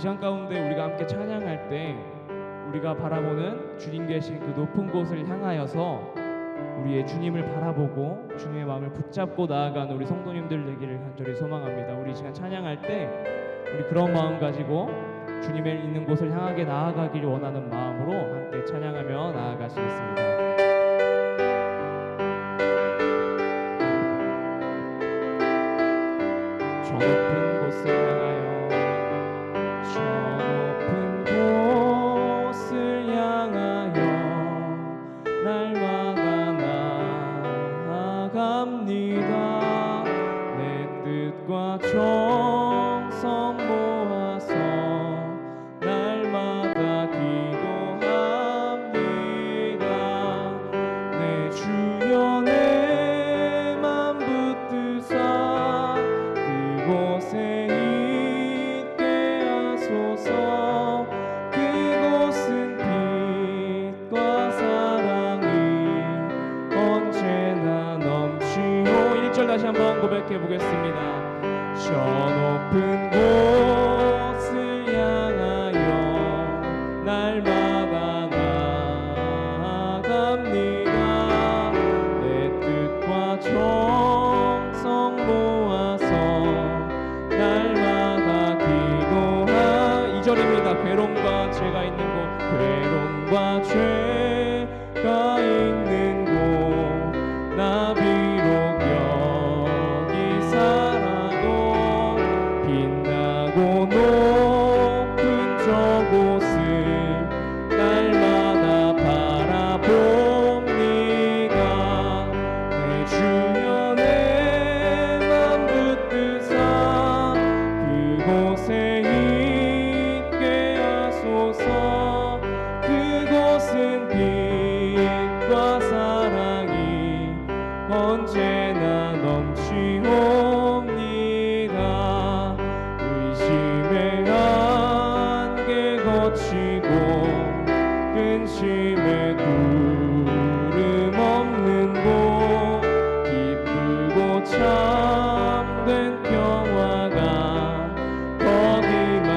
시간 가운데 우리가 함께 찬양할 때 우리가 바라보는 주님 계신 그 높은 곳을 향하여서 우리의 주님을 바라보고 주님의 마음을 붙잡고 나아가는 우리 성도님들 되기를 간절히 소망합니다. 우리 시간 찬양할 때 우리 그런 마음 가지고 주님의 있는 곳을 향하게 나아가기를 원하는 마음으로 함께 찬양하며 나아가시겠습니다. 저 높은 곳을 향하여 저 높은 곳을 향하여 날마다 나아갑니다. 내 뜻과 정성 모아서 날마다 기도합니다. 내 주여 내 맘 붙드사 그곳에 있게 하소서. 그곳은 빛과 사랑이 언제나 넘치오. 1절 다시 한번 고백해 보겠습니다. 저 높은 곳을 향하여 날마다 나아갑니다. 내 뜻과 정성 모아서 날마다 기도하. 2절입니다. 괴로움과 죄가 있는 곳, 괴로움과 죄가 있는 곳, 나 비록 여기 살아도 빛나고 높은 저곳을 날마다 바라봅니다. 내 주여 내 맘 붙드사 그곳에 있게 하소서. 그곳은 빛과 사랑이 언제나 넘치옵니다. 의심의 안개 거치고 근심의 구름 없는 곳, 기쁘고 참된 평화가 거기만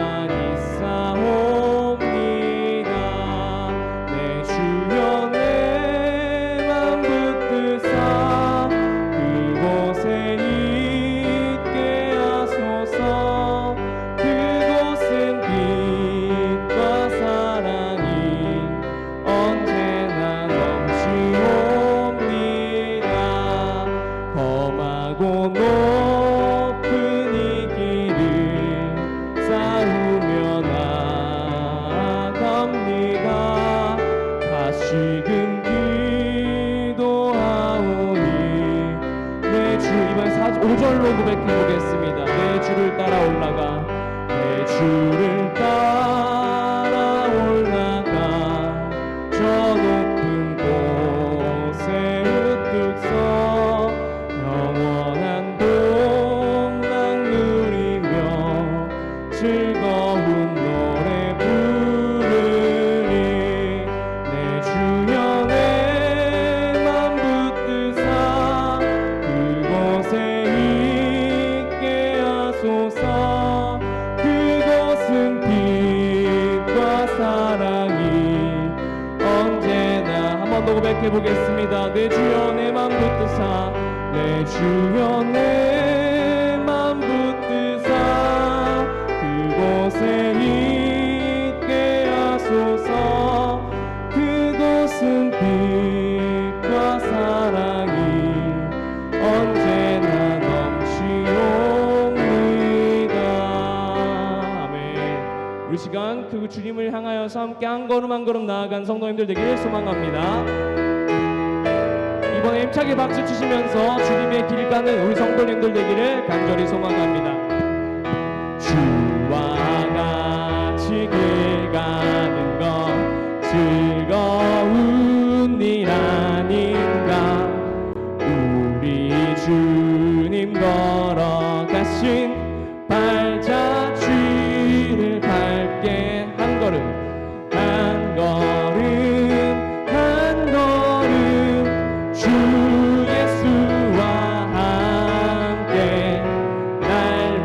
있사옵니다. 내 주여 내 맘 붙드사 그곳에 있게 하소서. 그곳은 빛과 사랑이 언제나 넘치옵니다. 험하고 높은 이 길을 쌓으며 나아갑니다. 다시금 기도하오니 내 주. 이번 5절로 고백해 보겠습니다. 내 주를 따라 올라가, 내 주를 따라 올라가 저 높은 곳에 우뚝 서 영원한 동락 누리며 즐거운 노래 부르리. 내 주여 내 맘 붙드사 그곳에 있게 하소서. 그곳은 빛과 사랑이 언제나. 한 번 더 고백해 보겠습니다. 내 주여 내 맘 붙드사, 내 주여 내 맘 붙드사 그곳에 있게 하소서. 그곳은 빛과 사랑이 언제나 넘치옵니다. 아멘. 우리 시간 그 주님을 향하여서 함께 한 걸음 한 걸음 나아간 성도님들 되기를 소망합니다. 이번에 힘차게 박수 치시면서 주님의 길 가는 우리 성도님들 되기를 간절히 소망합니다. 주와 같이 길 가는 건 즐거운 일 아닌가. 우리 주님 걸어가신 발자취를 밟게 한 걸음 한 걸음 한 걸음 주 예수와 함께 날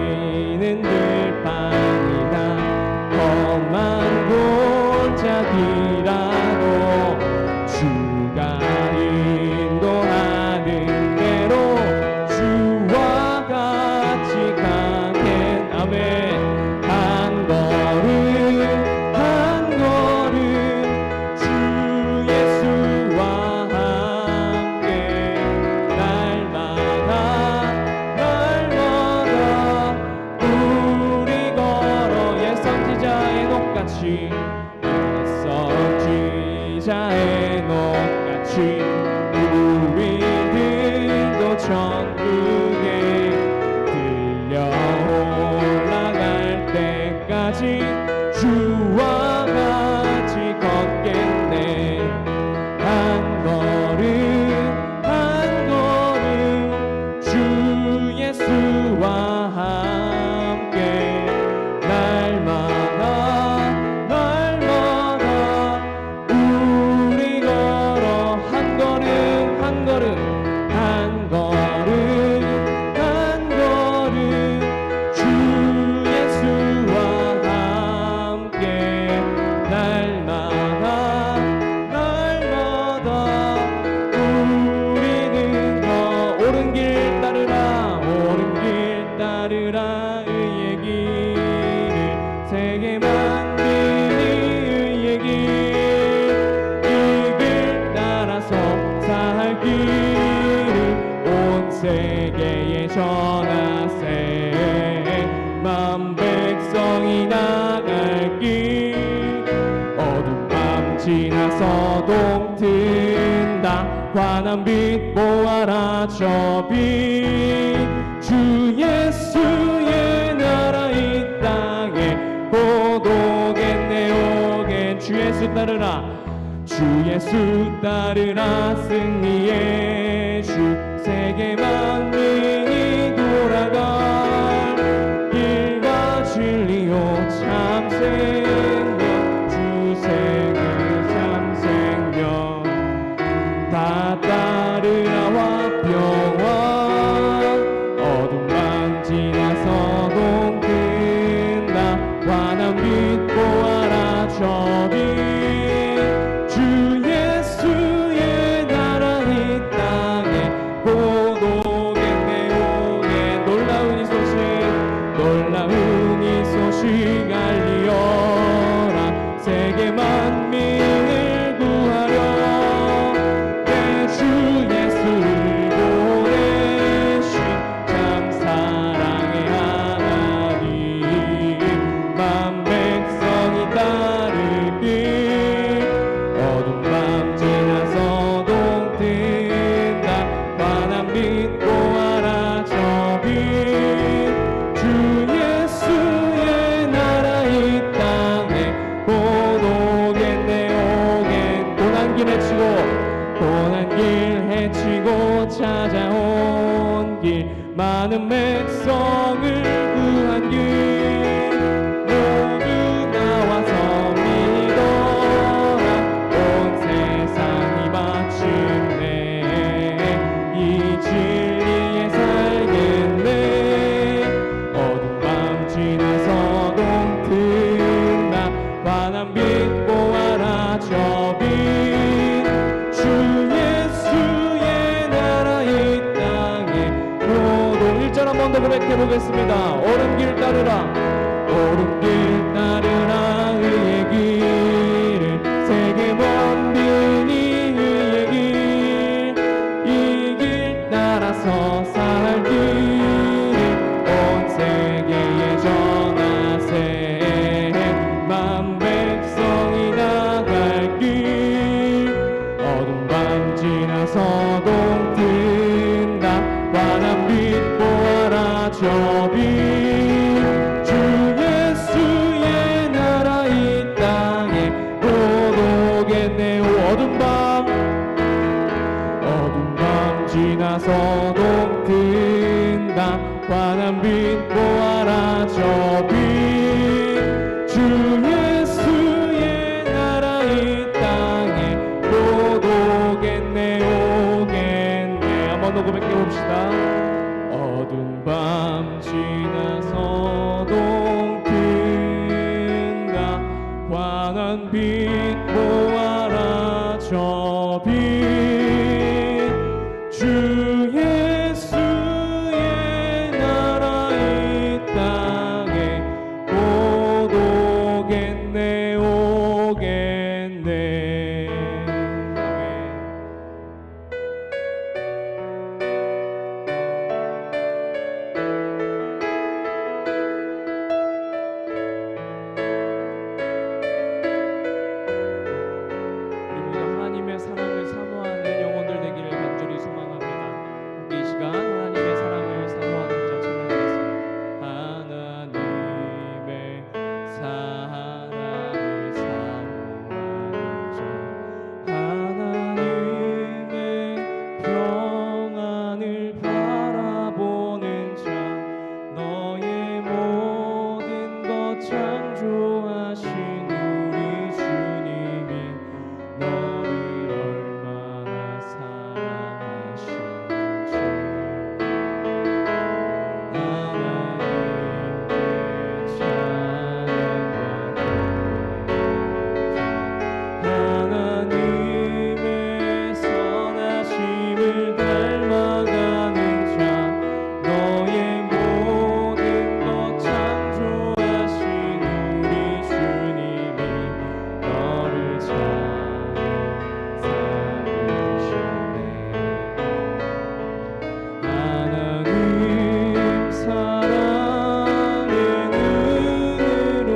우리는 들판이다 험한 골짜기라도 주가 인도하는 대로 주와 같이 가겠 아멘 한 걸음 한 걸음 주 예수와 함께 날마다 우리 걸어 옛 선지자 에녹같이 에녹같이 우리들도 천국에 들려 올라갈 때까지 주와 같이 걷겠네 한 걸음 한 걸음 주 예수와 함께 날마다 우리 걸어 한 걸음 한 걸음 한 걸음 한 걸음 주 예수와 함께 날마다 우리는 더 옳은 길 따르라 옳은 길 따르라 의의 길을 세계 만민이 의의 길 이 길 따라서 살 길을 온 세계에 전하세 만 백성이 나갈 길 어두운 밤 지나서 동튼다 환한 빛 보아라 저 빛 주 예수의 나라 이 땅에 곧 오겠네 오겠 주 예수 따르라 주 예수 따르라 승리의 주 세계 만민이 돌아갈 길과 진리요 참 생명 주 세계 참 생명 다 따르라 화평왕 어두운 밤 지나서 동튼다 환한 빛 보아라 저 빛 주 예수의 나라 이 땅에 곧 오겠네 오겠 놀라운 이 소식 알리어라 세계 만민을 구하려 내 주 예수를 보내신 참 사랑의 하나님 만 백성이 따를 길 어두운 밤 지나서 동튼다 환한 빛 보아라 저 빛 주 예수의 나라 이 땅에 곧 오겠네 오겠 고난 길 헤치고 찾아온 길 많은 백성을 구한 길 모두 나와서 믿어라 온 세상이 마침내 이 진리에 살겠네 어두운 밤 지나서 동튼다 환한 빛 보아라 저 빛 주 예수의 나라 이 땅에 곧 1절 한 번 더 고백해 보겠습니다 옳은 길 따르라 옳은 길 따르라 의의 길을 세계 만민이 의의 길 이 길 따라서 살 길을 온 세계에 전하세 만 백성이 나갈 길 어두운 밤 지나서 동튼다 환한 빛 보아라 저 빛 주 예수의 나라 이 땅에 곧 오겠네 어두운 밤 지나서 동튼다 환한 빛 보아라 저 빛 주 예수의 나라 이 땅에 곧 오겠네 오겠네 한 번 더 고백해 봅시다 어두운 밤 지나서 빛 보아라 저 빛 주 예수의 나라 이 땅에 곧 오겠네 오겠네. 우리 모두 하나님의 사랑을 사모하는 영혼들 되기를 간절히 소망합니다. 함께 이 시간 하나님의 사랑을 사모하는 자 찬양하겠습니다. 하나님의 사랑을 사모하는 자, 하나님의 평안을 바라보는 자, 너의 모든 것 창조하신 우리 주님이 너를 얼마나 사랑하시는지 하나님께 찬양과 하나님의 선하심을 닮아가는 자, 너의 모든 것 창조하신 우리 주님이 너를 삼으셨네. 하나님 사랑의 눈으로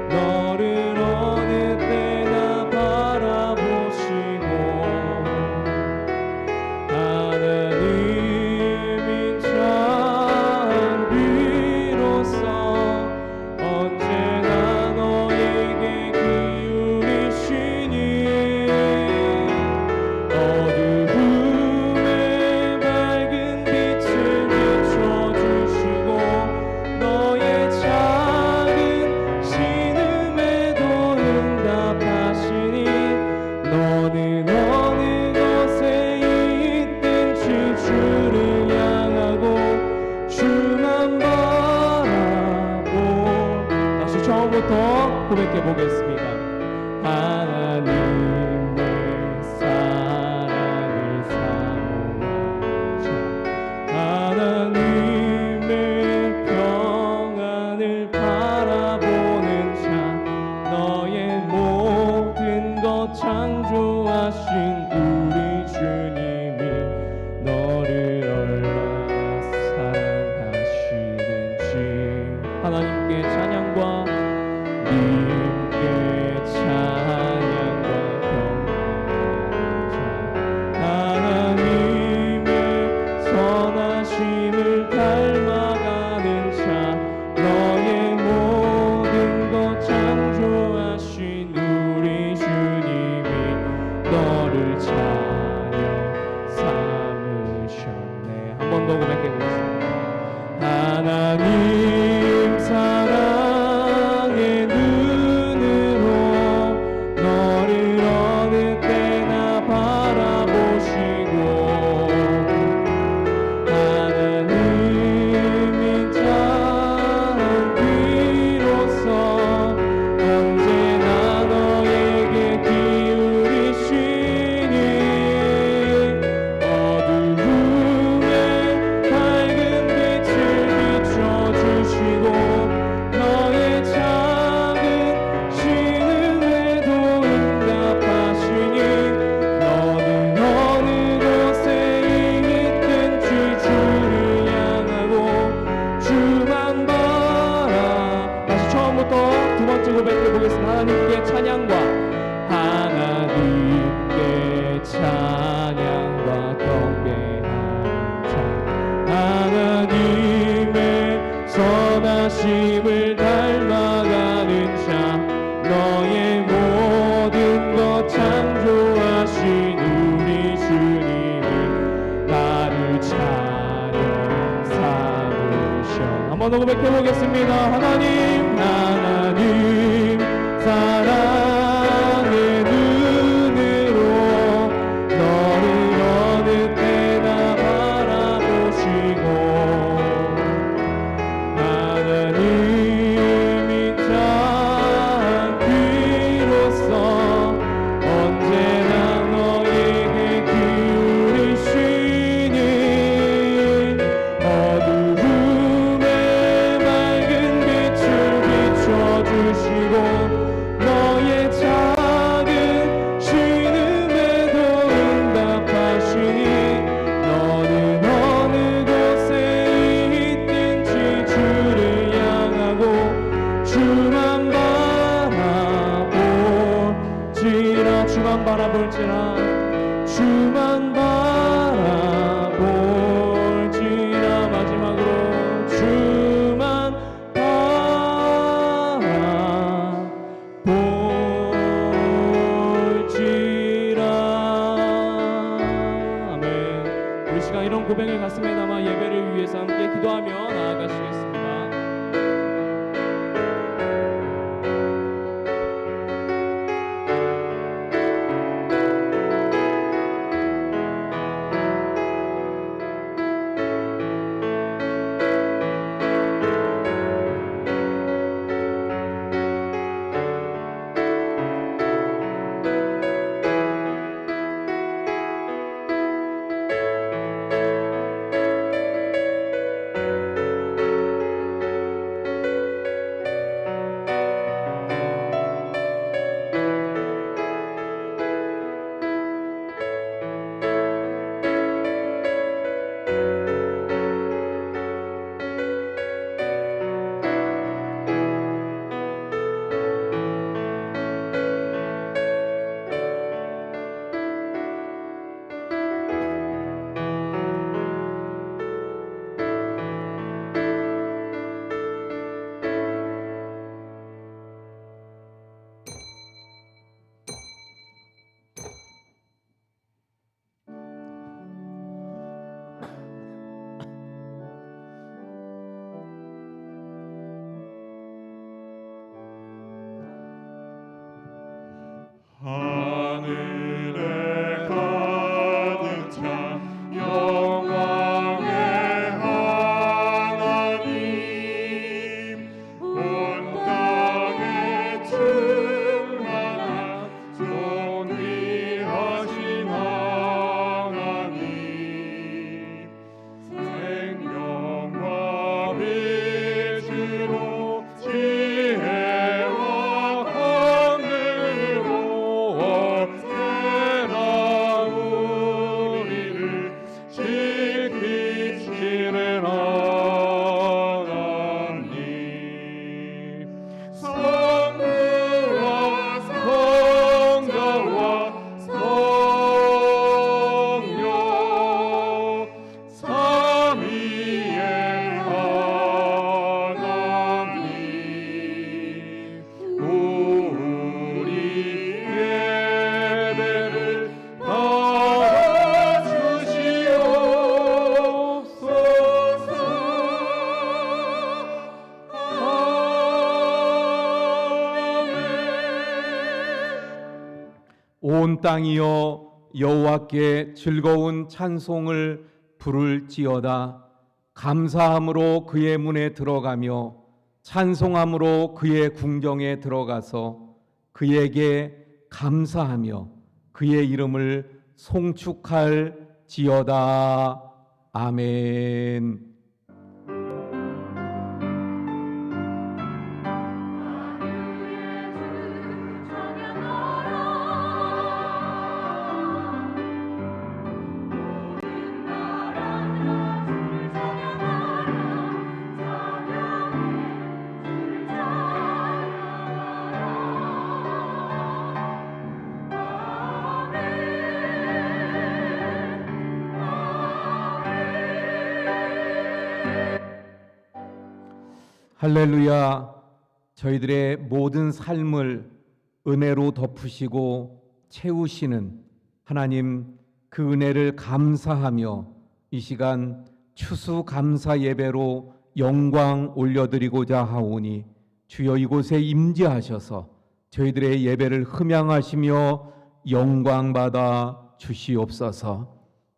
너를 어느 때나 바라보시고 하나님인 찬비로서 언제나 너에게 기울이시니 어두움에 밝은 빛을 비춰주시고 너의 작은 신음에도 응답하시니 너는 어느 곳에 있든지 주를 향하고 주만 바라보. 다시 처음부터 고백해 보겠습니다. 하나님의 사랑을 사모하는 자, 하나님의 평안을 바라보는 자, 너의 모든 것 창조하신 우리 주님이 너를 얼마나 사랑하시는지 하나님께 찬양과 님께 찬양과 경배하자. 하나님의 선하심을 닮아가는 자, 너의 모든 것 창조하신 우리 주님이 너를 찬양 삼으셨네. 한 번 더 고백해 보겠습니다. 하나님 사랑의 눈으로 너를 어느 때나 바라보시고 하나님인 찬비로서 언제나 너에게 기울이시니 어두움에 밝은 빛을 비춰주시고 너의 작은 신음에도 응답하시니 너는 어느 곳에 있든지 주를 향하고 주만 바라. 다시 처음부터 두 번째 고백해 보겠습니다. 하나님께 찬양과 하나님께 찬양과 경배하는 자, 하나님의 선하심을 닮아가는 자, 너의 모든 것 창조하신 우리 주님이 나를 찬양 삼으셨. 한 번 더 고백해 보겠습니다. 하나님 사랑의 눈으로 너를 어느 때나 바라보시고 하나님이 찬 바라볼지라 주만 바라볼지라 마지막으로 주만 바라볼지라. 아멘. 우리 시간 이런 고백을 가슴에 담아 예배를 위해서 함께 기도하며 나아가시겠습니다. 하늘에 가득 찬 영광의 하나님, 온 땅에 충만한 존귀하신 하나님, 생명과 빛으로 지혜와 온 땅이여 여호와께 즐거운 찬송을 부를지어다. 감사함으로 그의 문에 들어가며 찬송함으로 그의 궁정에 들어가서 그에게 감사하며 그의 이름을 송축할지어다. 아멘. 할렐루야. 저희들의 모든 삶을 은혜로 덮으시고 채우시는 하나님, 그 은혜를 감사하며 이 시간 추수감사 예배로 영광 올려드리고자 하오니 주여 이곳에 임재하셔서 저희들의 예배를 흠양하시며 영광받아 주시옵소서.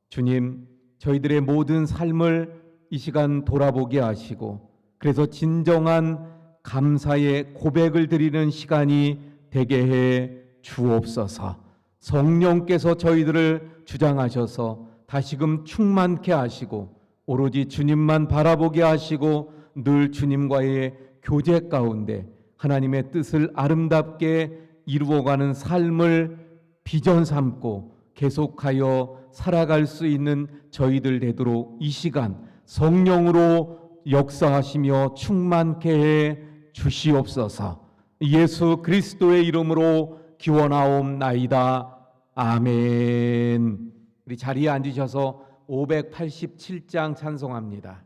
주님, 저희들의 모든 삶을 이 시간 돌아보게 하시고 그래서 진정한 감사의 고백을 드리는 시간이 되게 해 주옵소서. 성령께서 저희들을 주장하셔서 다시금 충만케 하시고 오로지 주님만 바라보게 하시고 늘 주님과의 교제 가운데 하나님의 뜻을 아름답게 이루어가는 삶을 비전 삼고 계속하여 살아갈 수 있는 저희들 되도록 이 시간 성령으로 역사하시며 충만케 해 주시옵소서. 예수 그리스도의 이름으로 기원하옵나이다. 아멘. 우리 자리에 앉으셔서 587장 찬송합니다.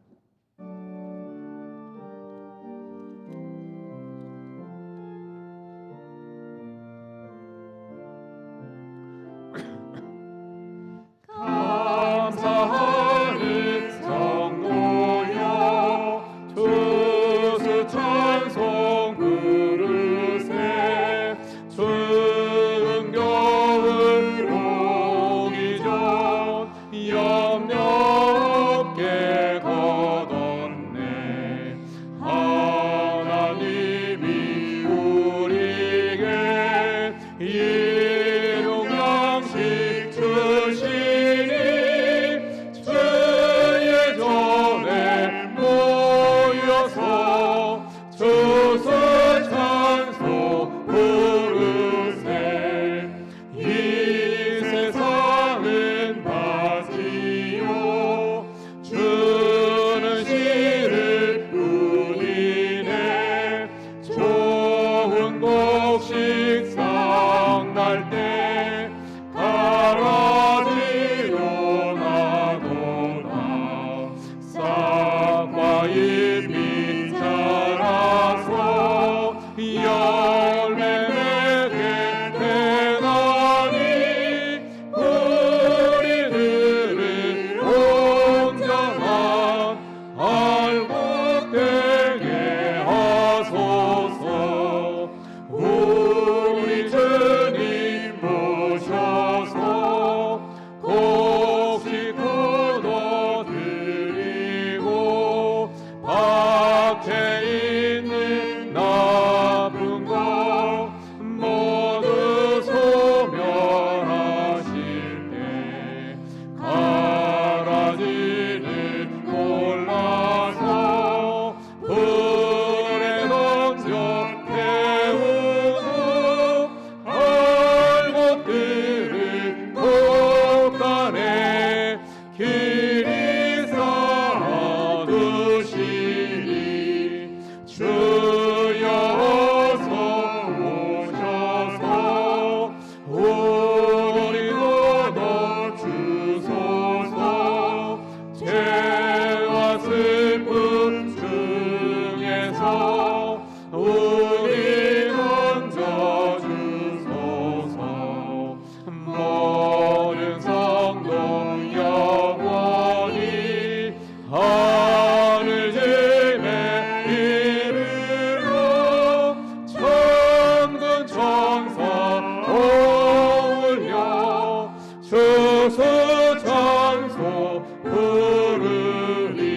감사하는 성도여 주스 찬송 부르세 추운 겨울 오기 전 염려 없게 걷었네 하나님이 우리에게 일용양식 주시니 주의 전에 모여서 주소 찬송 부르세 이 세상은 바지요 주는 씨를 뿌리네 좋은 곡식 싹날 때 가라지로 나도다 싹과 잎이 자라서 열매 맺게 되나니 우리들은 온전한 알곡 되게 하소서 우리 주님 모셔서 곡식 거둬드리고 밭에 있는 나쁜 것 모두 소멸하실 때 가라지는 골라서 불에 던져 태우고 알곡들은 곡간에 길이 쌓아두시니 주여 어서 오셔서 우리도 넣어주소서 죄와 슬픔 중에서 우리 건져주소서 모든 성도 영원히 하늘 집에 이르러 천군 천사 어울려 주소 찬송 부르리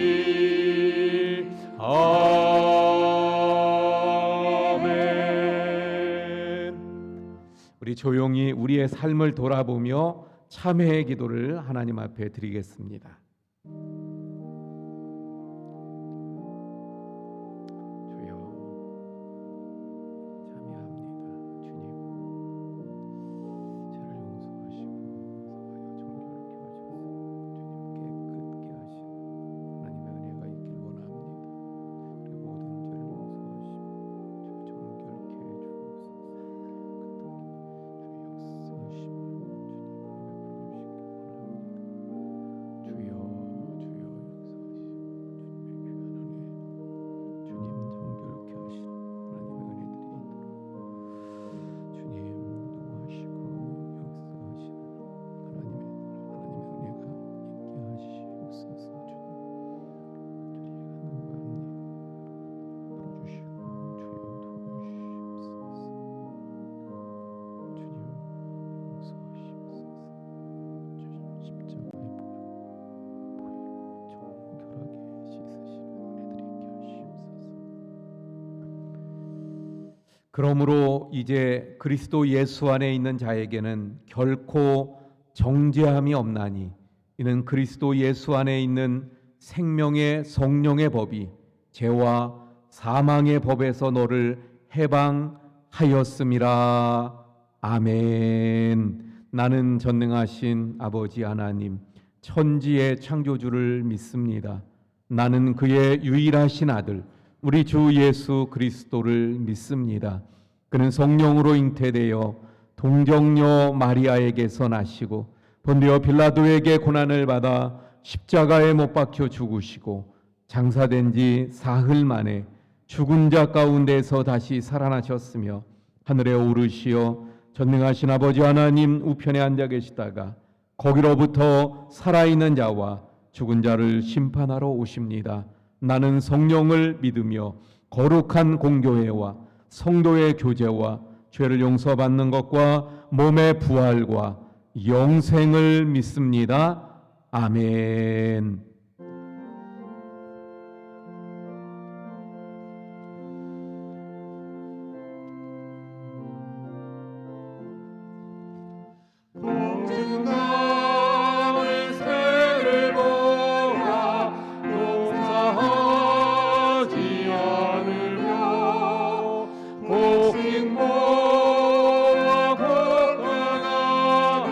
아멘. 우리 조용히 우리의 삶을 돌아보며 참회의 기도를 하나님 앞에 드리겠습니다. 주여 참여합니다. 주님 저를 용서하시고 그러므로 이제 그리스도 예수 안에 있는 자에게는 결코 정죄함이 없나니 이는 그리스도 예수 안에 있는 생명의 성령의 법이 죄와 사망의 법에서 너를 해방하였음이라. 아멘. 나는 전능하신 아버지 하나님 천지의 창조주를 믿습니다. 나는 그의 유일하신 아들 우리 주 예수 그리스도를 믿습니다. 그는 성령으로 잉태되어 동정녀 마리아에게서 나시고 본디오 빌라도에게 고난을 받아 십자가에 못 박혀 죽으시고 장사된 지 사흘 만에 죽은 자 가운데서 다시 살아나셨으며 하늘에 오르시어 전능하신 아버지 하나님 우편에 앉아 계시다가 거기로부터 살아있는 자와 죽은 자를 심판하러 오십니다. 나는 성령을 믿으며 거룩한 공교회와 성도의 교제와 죄를 용서받는 것과 몸의 부활과 영생을 믿습니다. 아멘. 공중나무의 새를 보라 농사하지 않으며 곡식모와 곡간안에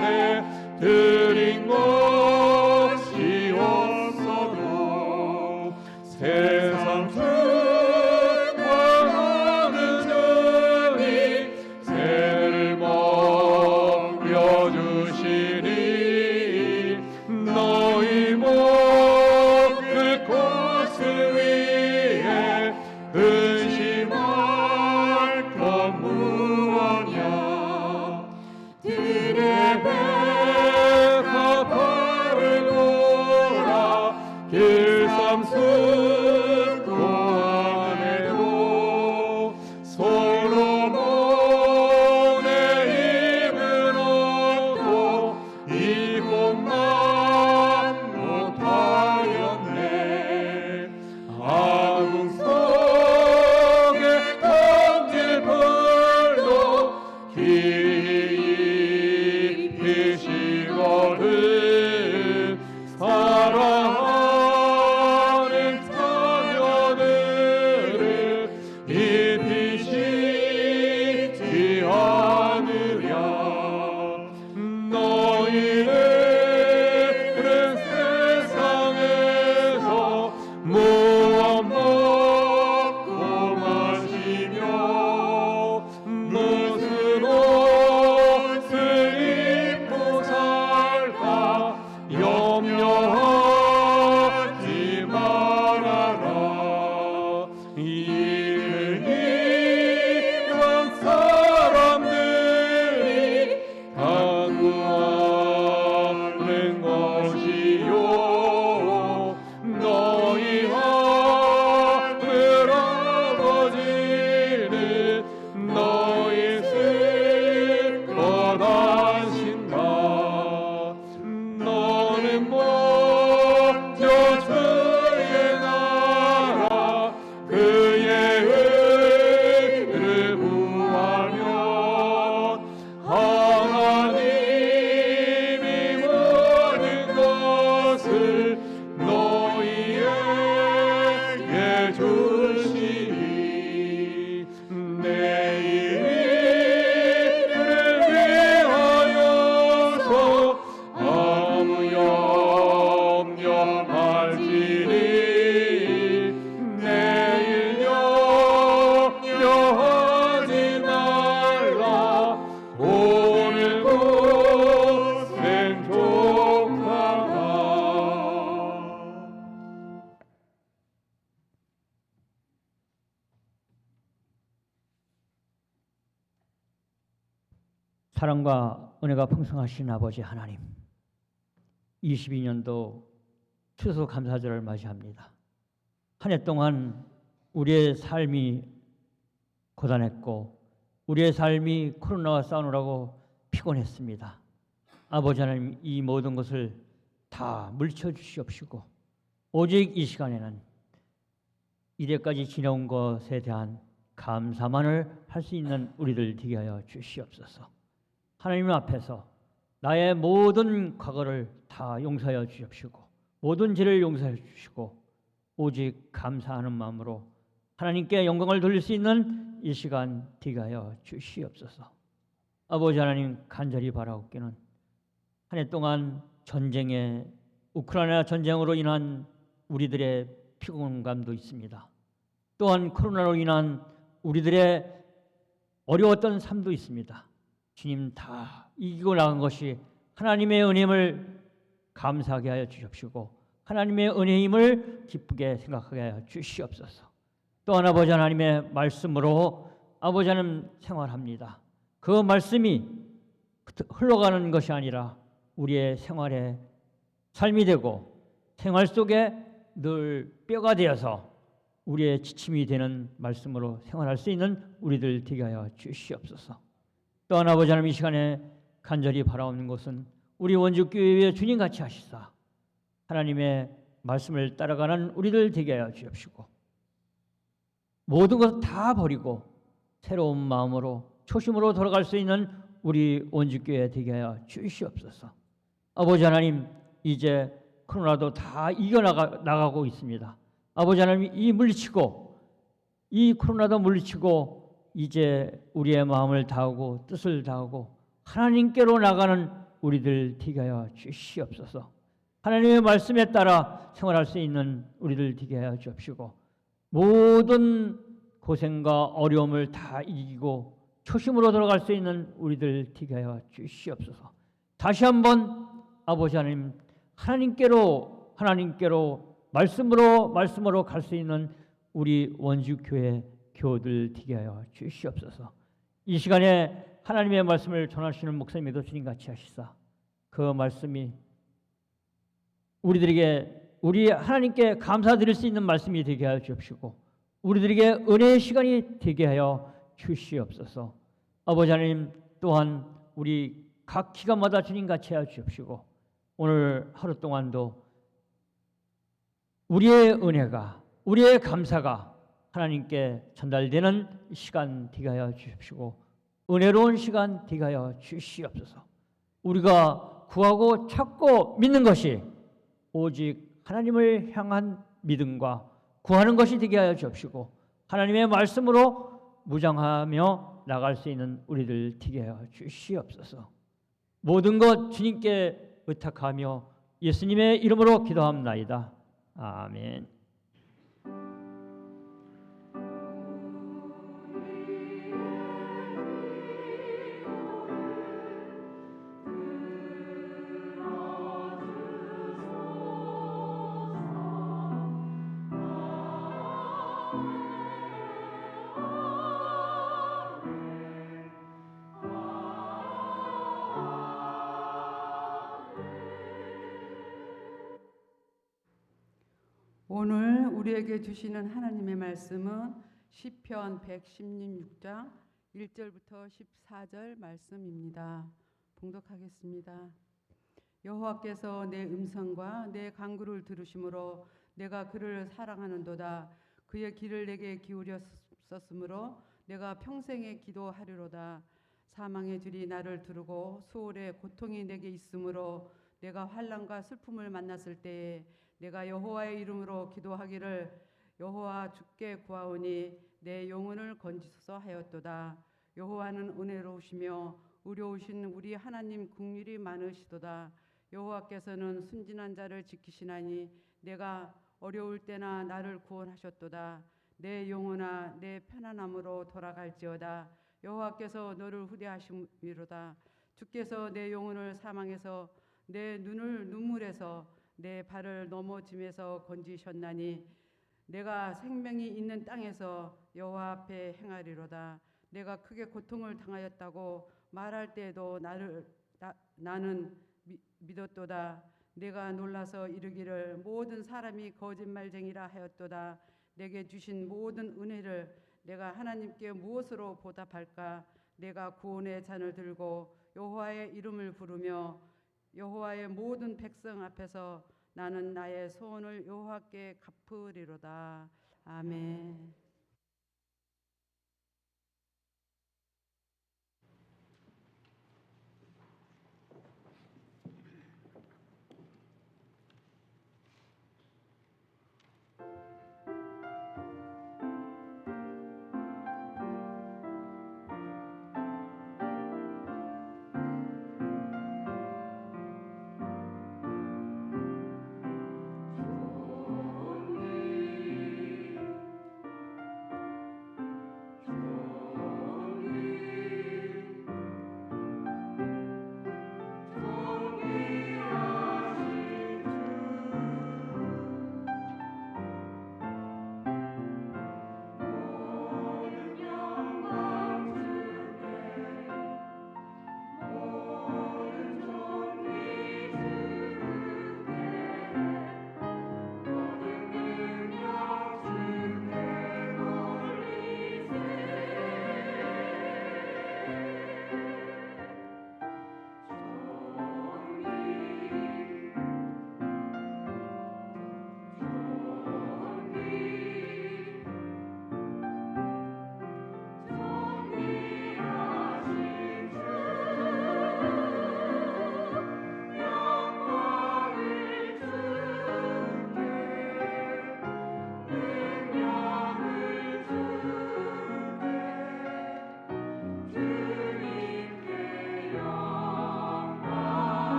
들인 것이 없어도 세상 충만하는 주님 새를 먹여주시니 너희 먹을 것을 위해 근심할 것 무엇냐 들의 배가 발을 돌아 길삼순 고안에도 솔로몬의 입은 얻고 이것만 못하였네 아궁 속에 던질 불도 깊이시거든 사랑하는 자녀들을 입히시지 않으랴 너희들은 세상에서 무엇 먹고 마시며 무슨 옷을 입고 살까 염려하지 말아라 이는 이방 사람들이 강구하는 것이요 너희 하늘 아버지는 너희 슬것 아신다 너는 먼저 주의 나라 그의 의를 구하면 하나님이 모든 것을 너희에게 주시니 내일을 위하여서 아무 염려 말지니 내일 염려하지 말라 오늘 고생 족하다 사랑과 은혜가 풍성하신 아버지 하나님, 22년도 추수감사절을 맞이합니다. 한 해 동안 우리의 삶이 고단했고 우리의 삶이 코로나와 싸우느라고 피곤했습니다. 아버지 하나님, 이 모든 것을 다 물쳐 주시옵시고 오직 이 시간에는 이래까지 지내온 것에 대한 감사만을 할 수 있는 우리들 되게 하여 주시옵소서. 하나님 앞에서 나의 모든 과거를 다 용서하여 주십시고 모든 죄를 용서해 주시고 오직 감사하는 마음으로 하나님께 영광을 돌릴 수 있는 이 시간 되게 하여 주시옵소서. 아버지 하나님, 간절히 바라옵기는 한 해 동안 전쟁에 우크라이나 전쟁으로 인한 우리들의 피곤감도 있습니다. 또한 코로나로 인한 우리들의 어려웠던 삶도 있습니다. 주님 다 이기고 나간 것이 하나님의 은혜임을 감사하게 하여 주십시고 하나님의 은혜임을 기쁘게 생각하게 하여 주시옵소서. 또한 아버지 하나님의 말씀으로 아버지 하나님 생활합니다. 그 말씀이 흘러가는 것이 아니라 우리의 생활의 삶이 되고 생활 속에 늘 뼈가 되어서 우리의 지침이 되는 말씀으로 생활할 수 있는 우리들 되게 하여 주시옵소서. 또한 아버지 하나님 이 시간에 간절히 바라옵는 것은 우리 원주교회의 주님같이 하시사 하나님의 말씀을 따라가는 우리들 되게 하여 주옵시고 모든 것을 다 버리고 새로운 마음으로 초심으로 돌아갈 수 있는 우리 원주교회 되게 하여 주시옵소서. 아버지 하나님 이제 코로나도 다 이겨나가고 있습니다. 아버지 하나님 이 물리치고 이 코로나도 물리치고 이제 우리의 마음을 다하고 뜻을 다하고 하나님께로 나가는 우리들 되게 하여 주시옵소서. 하나님의 말씀에 따라 생활할 수 있는 우리들 되게 하여 주옵시고 모든 고생과 어려움을 다 이기고 초심으로 돌아갈 수 있는 우리들 되게 하여 주시옵소서. 다시 한번 아버지 하나님 하나님께로 말씀으로 갈 수 있는 우리 원주교회 교우들 되게 하여 주시옵소서. 이 시간에 하나님의 말씀을 전하시는 목사님도 주님같이 하시사 그 말씀이 우리 하나님께 감사드릴 수 있는 말씀이 되게 하여 주옵시고 우리들에게 은혜의 시간이 되게 하여 주시옵소서. 아버지 하나님 또한 우리 각 기간마다 주님같이 하여 주옵시고 오늘 하루 동안도 우리의 은혜가 우리의 감사가 하나님께 전달되는 시간 되게 하여 주십시고 은혜로운 시간 되게 하여 주시옵소서. 우리가 구하고 찾고 믿는 것이 오직 하나님을 향한 믿음과 구하는 것이 되게 하여 주옵시고 하나님의 말씀으로 무장하며 나갈 수 있는 우리들 되게 하여 주시옵소서. 모든 것 주님께 의탁하며 예수님의 이름으로 기도합나이다. 아멘. 오늘 우리에게 주시는 하나님의 말씀은 시편 116장 1절부터 14절 말씀입니다. 봉독하겠습니다. 여호와께서 내 음성과 내 간구를 들으심으로 내가 그를 사랑하는도다. 그의 길을 내게 기울였었으므로 내가 평생에 기도하리로다. 사망의 줄이 나를 두르고 수월의 고통이 내게 있으므로 내가 환난과 슬픔을 만났을 때에 내가 여호와의 이름으로 기도하기를 여호와 주께 구하오니 내 영혼을 건지소서 하였도다. 여호와는 은혜로우시며 의로우신 우리 하나님 긍휼이 많으시도다. 여호와께서는 순진한 자를 지키시나니 내가 어려울 때나 나를 구원하셨도다. 내 영혼아 내 편안함으로 돌아갈지어다. 여호와께서 너를 후대하심이로다. 주께서 내 영혼을 사망에서 내 눈을 눈물에서 내 발을 넘어짐에서 건지셨나니 내가 생명이 있는 땅에서 여호와 앞에 행하리로다. 내가 크게 고통을 당하였다고 말할 때에도 나는 믿었도다. 내가 놀라서 이르기를 모든 사람이 거짓말쟁이라 하였도다. 내게 주신 모든 은혜를 내가 하나님께 무엇으로 보답할까? 내가 구원의 잔을 들고 여호와의 이름을 부르며 여호와의 모든 백성 앞에서 나는 나의 소원을 여호와께 갚으리로다. 아멘.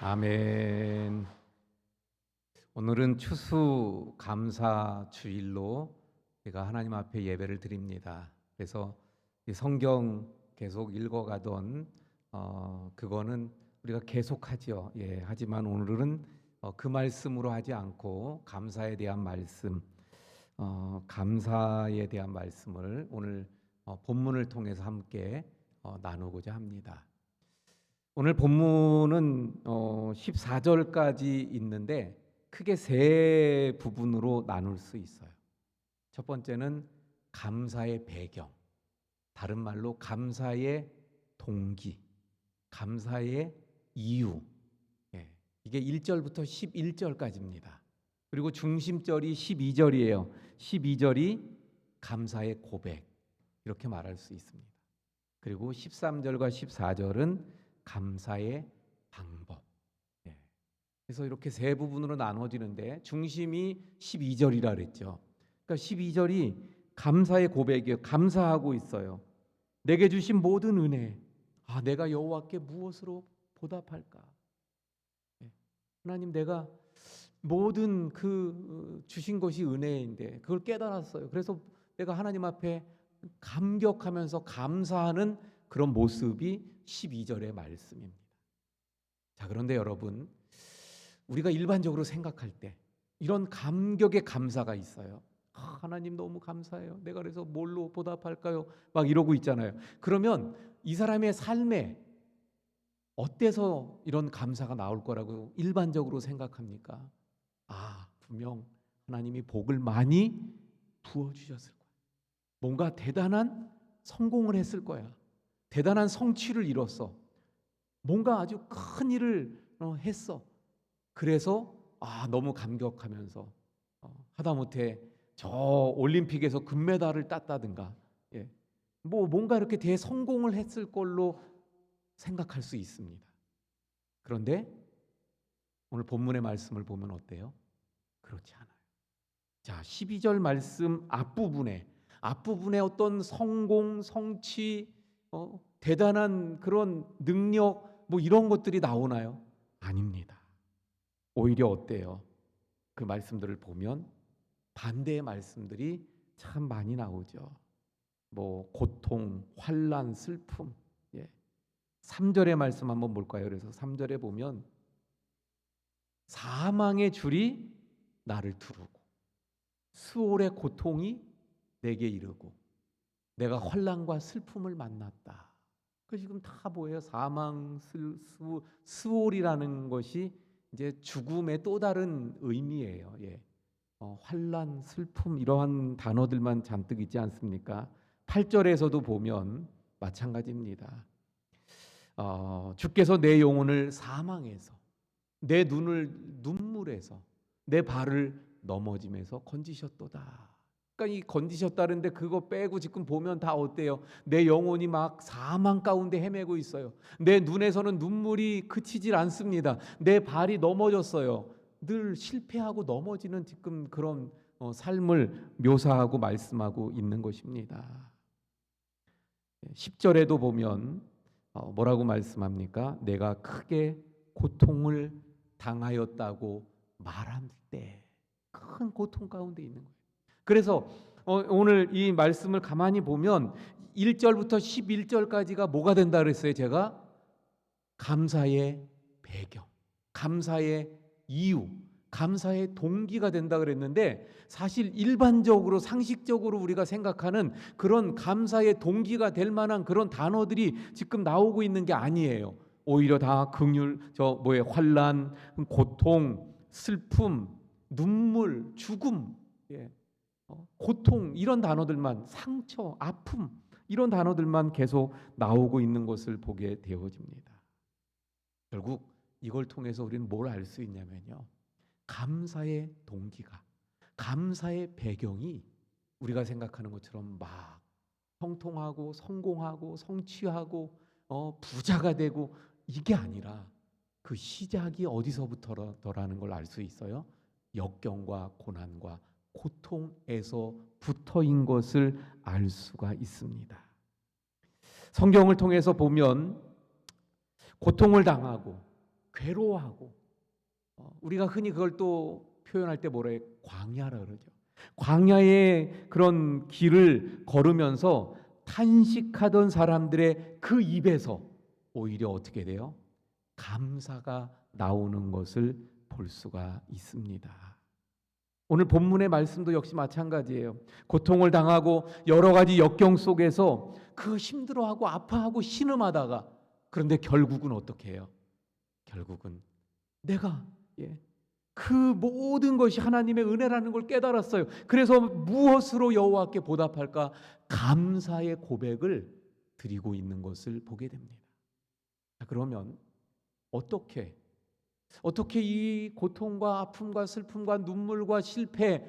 아멘. 오늘은 추수감사 주일로 제가 하나님 앞에 예배를 드립니다. 그래서 이 성경 계속 읽어가던 그거는 우리가 계속하죠. 예, 하지만 오늘은 그 말씀으로 하지 않고 감사에 대한 말씀, 감사에 대한 말씀을 오늘 본문을 통해서 함께 나누고자 합니다. 오늘 본문은 14절까지 있는데 크게 세 부분으로 나눌 수 있어요. 첫 번째는 감사의 배경, 다른 말로 감사의 동기, 감사의 이유. 예, 이게 1절부터 11절까지입니다. 그리고 중심절이 12절이에요. 12절이 감사의 고백, 이렇게 말할 수 있습니다. 그리고 13절과 14절은 감사의 방법. 예. 그래서 이렇게 세 부분으로 나눠지는데 중심이 12절이라 그랬죠. 그러니까 12절이 감사의 고백이에요. 감사하고 있어요. 내게 주신 모든 은혜, 내가 여호와께 무엇으로 보답할까? 예. 하나님, 내가 모든 그 주신 것이 은혜인데 그걸 깨달았어요. 그래서 내가 하나님 앞에 감격하면서 감사하는 그런 모습이 12절의 말씀입니다. 자, 그런데 여러분, 우리가 일반적으로 생각할 때 이런 감격의 감사가 있어요. 하나님 너무 감사해요. 내가 그래서 뭘로 보답할까요? 막 이러고 있잖아요. 그러면 이 사람의 삶에 어때서 이런 감사가 나올 거라고 일반적으로 생각합니까? 분명 하나님이 복을 많이 부어주셨을 거야. 뭔가 대단한 성공을 했을 거야. 대단한 성취를 이뤘어. 뭔가 아주 큰 일을 했어. 그래서 너무 감격하면서 하다못해 저 올림픽에서 금메달을 땄다든가, 뭔가 이렇게 대성공을 했을 걸로 생각할 수 있습니다. 그런데 오늘 본문의 말씀을 보면 어때요? 그렇지 않아요. 자, 12절 말씀 앞부분에 어떤 성공, 성취, 대단한 그런 능력 이런 것들이 나오나요? 아닙니다. 오히려 어때요? 그 말씀들을 보면 반대의 말씀들이 참 많이 나오죠. 고통, 환난, 슬픔. 3절의 말씀 한번 볼까요? 그래서 3절에 보면 사망의 줄이 나를 두르고 수월의 고통이 내게 이르고 내가 환난과 슬픔을 만났다. 그 지금 다 뭐예요? 사망, 수월이라는 것이 이제 죽음의 또 다른 의미예요. 환난, 슬픔 이러한 단어들만 잔뜩 있지 않습니까? 8절에서도 보면 마찬가지입니다. 주께서 내 영혼을 사망에서, 내 눈을 눈물에서, 내 발을 넘어짐에서 건지셨도다. 그러니까 이 건지셨다는데 그거 빼고 지금 보면 다 어때요? 내 영혼이 막 사망 가운데 헤매고 있어요. 내 눈에서는 눈물이 그치질 않습니다. 내 발이 넘어졌어요. 늘 실패하고 넘어지는 지금 그런 삶을 묘사하고 말씀하고 있는 것입니다. 10절에도 보면 뭐라고 말씀합니까? 내가 크게 고통을 당하였다고 말할 때 큰 고통 가운데 있는 거예요. 그래서 오늘 이 말씀을 가만히 보면 1절부터 11절까지가 뭐가 된다 그랬어요? 제가 감사의 배경, 감사의 이유, 감사의 동기가 된다 그랬는데 사실 일반적으로 상식적으로 우리가 생각하는 그런 감사의 동기가 될 만한 그런 단어들이 지금 나오고 있는 게 아니에요. 오히려 다 긍휼, 환난, 고통, 슬픔, 눈물, 죽음, 고통 이런 단어들만, 상처, 아픔 이런 단어들만 계속 나오고 있는 것을 보게 되어집니다. 결국 이걸 통해서 우리는 뭘 알 수 있냐면요, 감사의 동기가, 감사의 배경이 우리가 생각하는 것처럼 막 형통하고 성공하고 성취하고 부자가 되고 이게 아니라 그 시작이 어디서부터라는 걸 알 수 있어요. 역경과 고난과 고통에서부터인 것을 알 수가 있습니다. 성경을 통해서 보면 고통을 당하고 괴로워하고 우리가 흔히 그걸 또 표현할 때 뭐라 해요? 광야라 그러죠. 광야의 그런 길을 걸으면서 탄식하던 사람들의 그 입에서 오히려 어떻게 돼요? 감사가 나오는 것을 볼 수가 있습니다. 오늘 본문의 말씀도 역시 마찬가지예요. 고통을 당하고 여러 가지 역경 속에서 그 힘들어하고 아파하고 신음하다가 그런데 결국은 어떻게 해요? 결국은 내가 그 모든 것이 하나님의 은혜라는 걸 깨달았어요. 그래서 무엇으로 여호와께 보답할까? 감사의 고백을 드리고 있는 것을 보게 됩니다. 자, 그러면 어떻게 이 고통과 아픔과 슬픔과 눈물과 실패,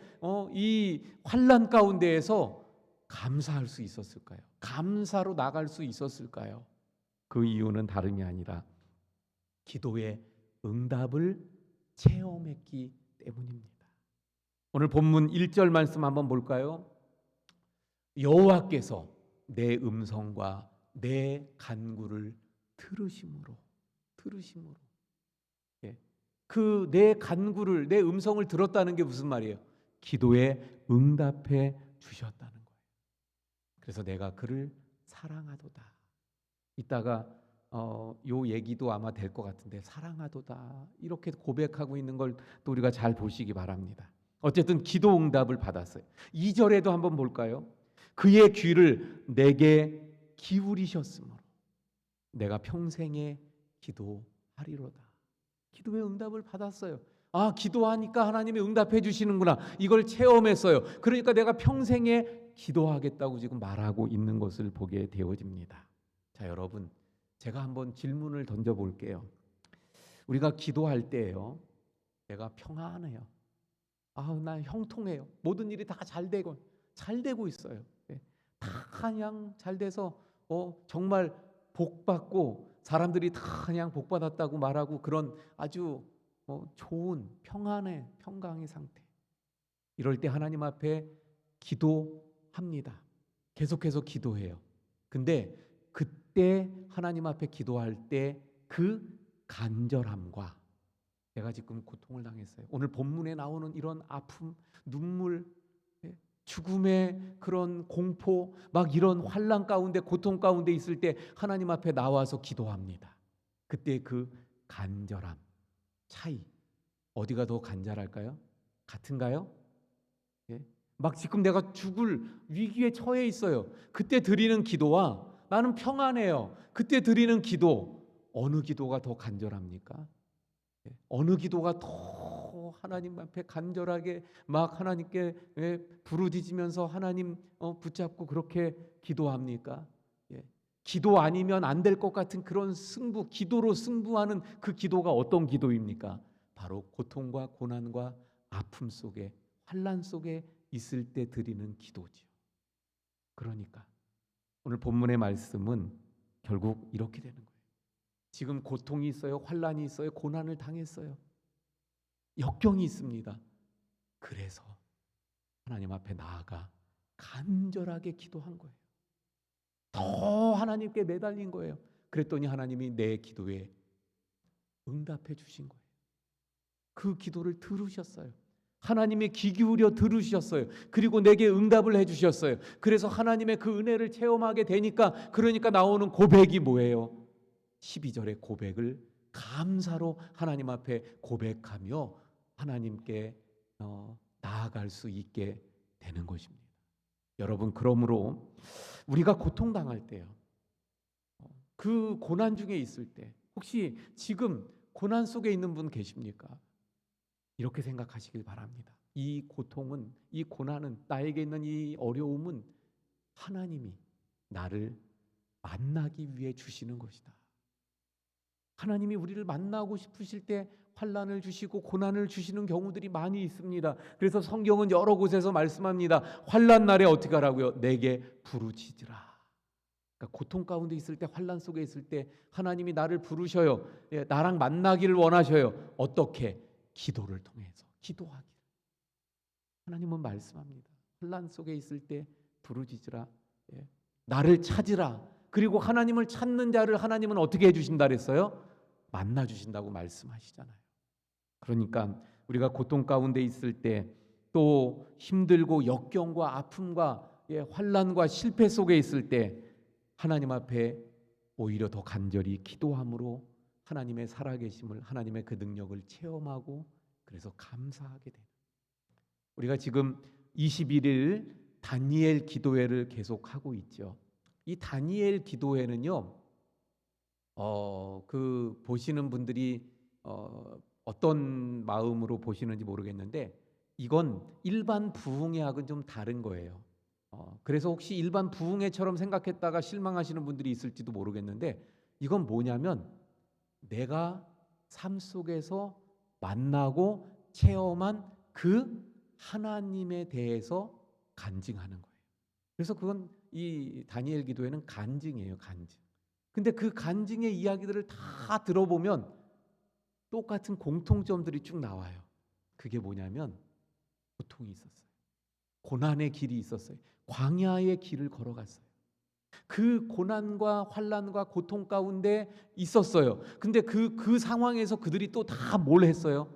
이 환난 가운데에서 감사할 수 있었을까요? 감사로 나갈 수 있었을까요? 그 이유는 다름이 아니라 기도의 응답을 체험했기 때문입니다. 오늘 본문 1절 말씀 한번 볼까요? 여호와께서 내 음성과 내 간구를 들으심으로 그 내 간구를, 내 음성을 들었다는 게 무슨 말이에요? 기도에 응답해 주셨다는 거예요. 그래서 내가 그를 사랑하도다. 이따가 요 얘기도 아마 될 것 같은데 사랑하도다 이렇게 고백하고 있는 걸 또 우리가 잘 보시기 바랍니다. 어쨌든 기도 응답을 받았어요. 2절에도 한번 볼까요? 그의 귀를 내게 기울이셨으므로 내가 평생에 기도하리로다. 기도의 응답을 받았어요. 아, 기도하니까 하나님이 응답해 주시는구나. 이걸 체험했어요. 그러니까 내가 평생에 기도하겠다고 지금 말하고 있는 것을 보게 되어집니다. 자, 여러분, 제가 한번 질문을 던져 볼게요. 우리가 기도할 때요, 내가 평안해요. 나 형통해요. 모든 일이 다 잘 되고 있어요. 다 그냥 잘 돼서 정말 복 받고 사람들이 다 그냥 복 받았다고 말하고 그런 아주 좋은 평강의 상태. 이럴 때 하나님 앞에 기도합니다. 계속해서 기도해요. 근데 그때 하나님 앞에 기도할 때 그 간절함과 내가 지금 고통을 당했어요. 오늘 본문에 나오는 이런 아픔, 눈물, 죽음의 그런 공포, 막 이런 환난 가운데 고통 가운데 있을 때 하나님 앞에 나와서 기도합니다. 그때 그 간절함, 차이 어디가 더 간절할까요? 같은가요? 막 지금 내가 죽을 위기에 처해 있어요. 그때 드리는 기도와 나는 평안해요. 그때 드리는 기도, 어느 기도가 더 간절합니까? 어느 기도가 더 하나님 앞에 간절하게 막 하나님께 부르짖으면서 하나님 붙잡고 그렇게 기도합니까? 기도 아니면 안 될 것 같은 그런 기도로 승부하는 그 기도가 어떤 기도입니까? 바로 고통과 고난과 아픔 속에, 환난 속에 있을 때 드리는 기도죠. 그러니까 오늘 본문의 말씀은 결국 이렇게 되는 거예요. 지금 고통이 있어요, 환난이 있어요, 고난을 당했어요, 역경이 있습니다. 그래서 하나님 앞에 나아가 간절하게 기도한 거예요. 더 하나님께 매달린 거예요. 그랬더니 하나님이 내 기도에 응답해 주신 거예요. 그 기도를 들으셨어요. 하나님이 귀 기울여 들으셨어요. 그리고 내게 응답을 해주셨어요. 그래서 하나님의 그 은혜를 체험하게 되니까, 그러니까 나오는 고백이 뭐예요? 12절의 고백을 감사로 하나님 앞에 고백하며 하나님께 나아갈 수 있게 되는 것입니다. 여러분, 그러므로 우리가 고통당할 때요, 그 고난 중에 있을 때, 혹시 지금 고난 속에 있는 분 계십니까? 이렇게 생각하시길 바랍니다. 이 고통은, 이 고난은, 나에게 있는 이 어려움은 하나님이 나를 만나기 위해 주시는 것이다. 하나님이 우리를 만나고 싶으실 때 환난을 주시고 고난을 주시는 경우들이 많이 있습니다. 그래서 성경은 여러 곳에서 말씀합니다. 환난 날에 어떻게 하라고요? 내게 부르짖으라. 그러니까 고통 가운데 있을 때, 환난 속에 있을 때 하나님이 나를 부르셔요. 나랑 만나기를 원하셔요. 어떻게? 기도를 통해서 기도하기를. 하나님은 말씀합니다. 환난 속에 있을 때 부르짖으라. 나를 찾으라. 그리고 하나님을 찾는 자를 하나님은 어떻게 해주신다 그랬어요? 만나 주신다고 말씀하시잖아요. 그러니까 우리가 고통 가운데 있을 때, 또 힘들고 역경과 아픔과 환난과 실패 속에 있을 때 하나님 앞에 오히려 더 간절히 기도함으로 하나님의 살아계심을, 하나님의 그 능력을 체험하고, 그래서 감사하게 돼요. 우리가 지금 21일 다니엘 기도회를 계속하고 있죠. 이 다니엘 기도회는요, 보시는 분들이 어떤 마음으로 보시는지 모르겠는데, 이건 일반 부흥회하고는 좀 다른 거예요. 그래서 혹시 일반 부흥회처럼 생각했다가 실망하시는 분들이 있을지도 모르겠는데, 이건 뭐냐면 내가 삶 속에서 만나고 체험한 그 하나님에 대해서 간증하는 거예요. 그래서 그건 이 다니엘 기도회는 간증이에요, 간증. 근데 그 간증의 이야기들을 다 들어보면 똑같은 공통점들이 쭉 나와요. 그게 뭐냐면 고통이 있었어요. 고난의 길이 있었어요. 광야의 길을 걸어갔어요. 그 고난과 환난과 고통 가운데 있었어요. 근데 그 상황에서 그들이 또 다 뭘 했어요?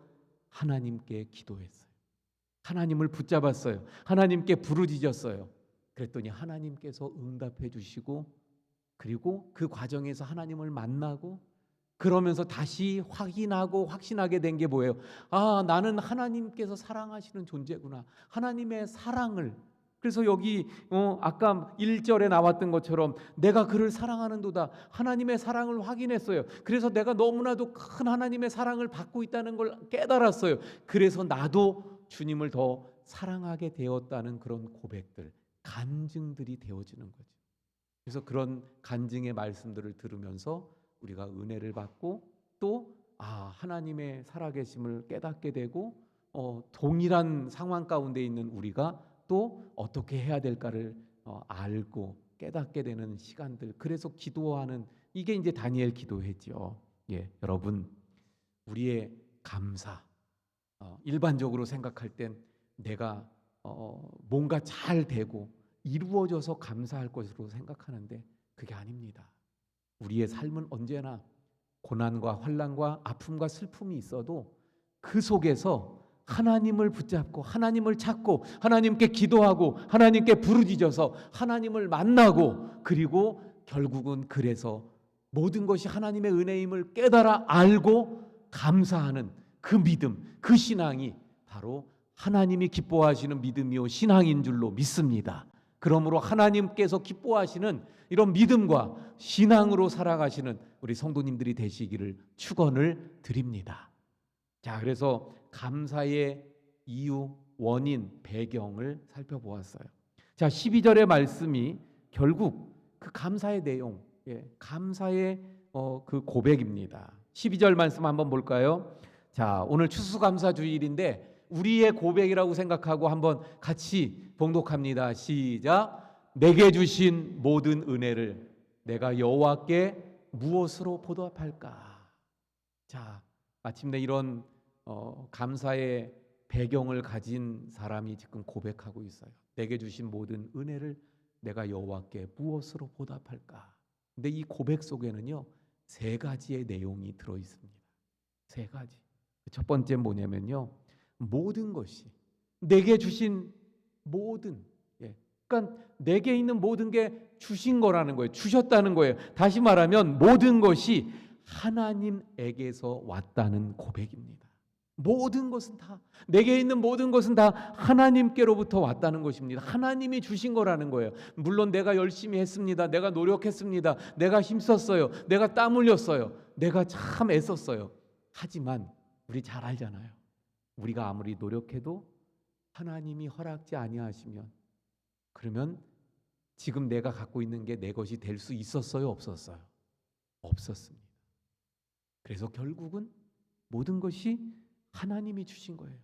하나님께 기도했어요. 하나님을 붙잡았어요. 하나님께 부르짖었어요. 그랬더니 하나님께서 응답해 주시고, 그리고 그 과정에서 하나님을 만나고, 그러면서 다시 확인하고 확신하게 된 게 뭐예요? 아, 나는 하나님께서 사랑하시는 존재구나. 하나님의 사랑을. 그래서 여기 아까 1절에 나왔던 것처럼 내가 그를 사랑하는도다. 하나님의 사랑을 확인했어요. 그래서 내가 너무나도 큰 하나님의 사랑을 받고 있다는 걸 깨달았어요. 그래서 나도 주님을 더 사랑하게 되었다는 그런 고백들, 간증들이 되어지는 거죠. 그래서 그런 간증의 말씀들을 들으면서 우리가 은혜를 받고, 또 하나님의 살아계심을 깨닫게 되고, 동일한 상황 가운데 있는 우리가 또 어떻게 해야 될까를 알고 깨닫게 되는 시간들. 그래서 기도하는, 이게 이제 다니엘 기도회죠. 여러분, 우리의 감사, 일반적으로 생각할 땐 내가 뭔가 잘 되고 이루어져서 감사할 것으로 생각하는데 그게 아닙니다. 우리의 삶은 언제나 고난과 환난과 아픔과 슬픔이 있어도 그 속에서 하나님을 붙잡고 하나님을 찾고 하나님께 기도하고 하나님께 부르짖어서 하나님을 만나고, 그리고 결국은 그래서 모든 것이 하나님의 은혜임을 깨달아 알고 감사하는 그 믿음, 그 신앙이 바로 하나님이 기뻐하시는 믿음이요 신앙인 줄로 믿습니다. 그러므로 하나님께서 기뻐하시는 이런 믿음과 신앙으로 살아가시는 우리 성도님들이 되시기를 축원을 드립니다. 자, 그래서 감사의 이유, 원인, 배경을 살펴보았어요. 자, 12절의 말씀이 결국 그 감사의 내용, 감사의 그 고백입니다. 12절 말씀 한번 볼까요? 자, 오늘 추수감사주일인데 우리의 고백이라고 생각하고 한번 같이 봉독합니다. 시작. 내게 주신 모든 은혜를 내가 여호와께 무엇으로 보답할까? 자, 마침내 이런 감사의 배경을 가진 사람이 지금 고백하고 있어요. 내게 주신 모든 은혜를 내가 여호와께 무엇으로 보답할까? 근데 이 고백 속에는요, 세 가지의 내용이 들어 있습니다. 세 가지. 첫 번째 뭐냐면요, 모든 것이 내게 주신 모든, 그러니까 내게 있는 모든 게 주신 거라는 거예요. 주셨다는 거예요. 다시 말하면 모든 것이 하나님에게서 왔다는 고백입니다. 모든 것은 다, 내게 있는 모든 것은 다 하나님께로부터 왔다는 것입니다. 하나님이 주신 거라는 거예요. 물론 내가 열심히 했습니다. 내가 노력했습니다. 내가 힘썼어요. 내가 땀 흘렸어요. 내가 참 애썼어요. 하지만 우리 잘 알잖아요. 우리가 아무리 노력해도 하나님이 허락지 아니하시면, 그러면 지금 내가 갖고 있는 게 내 것이 될 수 있었어요, 없었어요? 없었습니다. 그래서 결국은 모든 것이 하나님이 주신 거예요.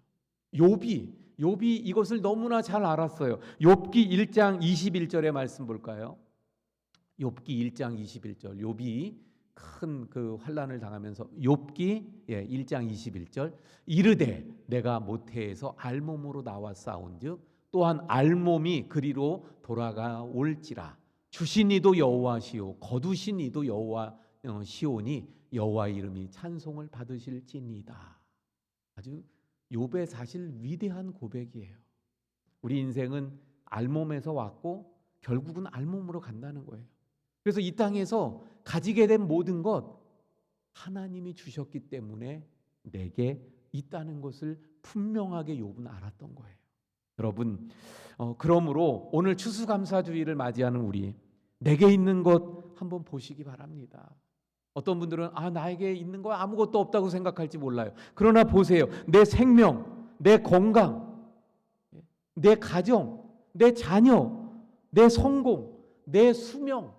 욥이 이것을 너무나 잘 알았어요. 욥기 1장 21절의 말씀 볼까요? 욥기 1장 21절. 욥이 큰 그 환난을 당하면서, 욥기 1장 21절, 이르되 내가 모태에서 알몸으로 나와 싸운즉 또한 알몸이 그리로 돌아가 올지라. 주신 이도 여호와시요 거두신 이도 시온이 여호와의 이름이 찬송을 받으실지니이다. 아주 욥의 사실 위대한 고백이에요. 우리 인생은 알몸에서 왔고 결국은 알몸으로 간다는 거예요. 그래서 이 땅에서 가지게 된 모든 것 하나님이 주셨기 때문에 내게 있다는 것을 분명하게 욥은 알았던 거예요. 여러분, 그러므로 오늘 추수감사주의를 맞이하는 우리, 내게 있는 것 한번 보시기 바랍니다. 어떤 분들은 나에게 있는 거 아무것도 없다고 생각할지 몰라요. 그러나 보세요. 내 생명, 내 건강, 내 가정, 내 자녀, 내 성공, 내 수명,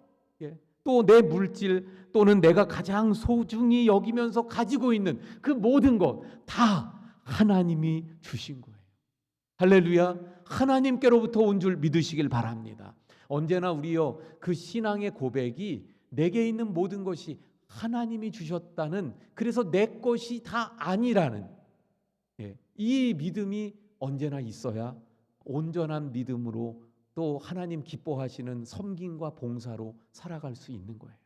또 내 물질, 또는 내가 가장 소중히 여기면서 가지고 있는 그 모든 것 다 하나님이 주신 거예요. 할렐루야. 하나님께로부터 온 줄 믿으시길 바랍니다. 언제나 우리요, 그 신앙의 고백이 내게 있는 모든 것이 하나님이 주셨다는, 그래서 내 것이 다 아니라는 이 믿음이 언제나 있어야 온전한 믿음으로 또 하나님 기뻐하시는 섬김과 봉사로 살아갈 수 있는 거예요.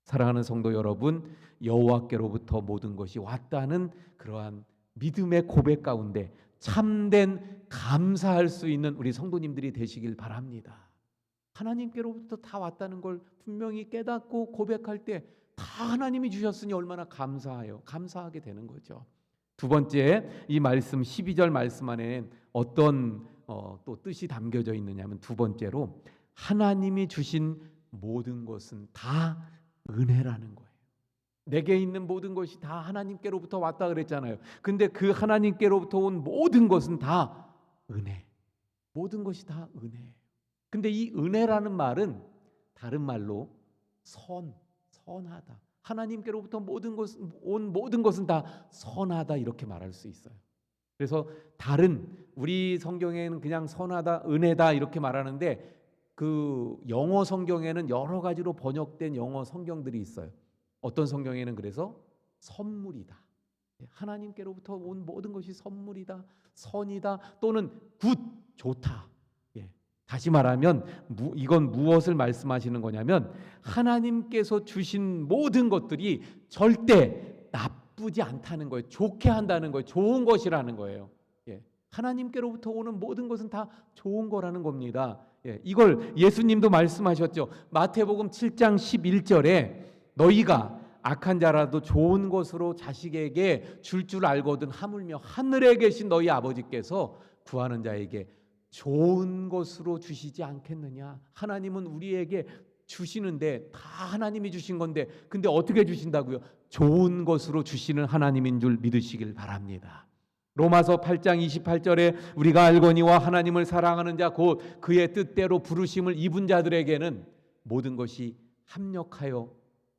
사랑하는 성도 여러분, 여호와께로부터 모든 것이 왔다는 그러한 믿음의 고백 가운데 참된 감사할 수 있는 우리 성도님들이 되시길 바랍니다. 하나님께로부터 다 왔다는 걸 분명히 깨닫고 고백할 때 다 하나님이 주셨으니 얼마나 감사하게 되는 거죠. 두 번째, 이 말씀 12절 말씀 안에 어떤 또 뜻이 담겨져 있느냐면, 두 번째로 하나님이 주신 모든 것은 다 은혜라는 거예요. 내게 있는 모든 것이 다 하나님께로부터 왔다 그랬잖아요. 근데 그 하나님께로부터 온 모든 것은 다 은혜. 모든 것이 다 은혜예요. 근데 이 은혜라는 말은 다른 말로 선하다. 하나님께로부터 온 모든 것은 다 선하다 이렇게 말할 수 있어요. 그래서 다른 우리 성경에는 그냥 선하다, 은혜다 이렇게 말하는데 그 영어 성경에는 여러 가지로 번역된 영어 성경들이 있어요. 어떤 성경에는 그래서 선물이다. 하나님께로부터 온 모든 것이 선물이다, 선이다, 또는 굿, 좋다. 다시 말하면 이건 무엇을 말씀하시는 거냐면 하나님께서 주신 모든 것들이 절대 나쁘지 않다는 거예요. 좋게 한다는 거예요. 좋은 것이라는 거예요. 하나님께로부터 오는 모든 것은 다 좋은 거라는 겁니다. 이걸 예수님도 말씀하셨죠. 마태복음 7장 11절에 너희가 악한 자라도 좋은 것으로 자식에게 줄 알거든 하물며 하늘에 계신 너희 아버지께서 구하는 자에게 좋은 것으로 주시지 않겠느냐. 하나님은 우리에게 주시는데 다 하나님이 주신 건데, 근데 어떻게 주신다고요? 좋은 것으로 주시는 하나님인 줄 믿으시길 바랍니다. 로마서 8장 28절에 우리가 알거니와 하나님을 사랑하는 자 곧 그의 뜻대로 부르심을 입은 자들에게는 모든 것이 합력하여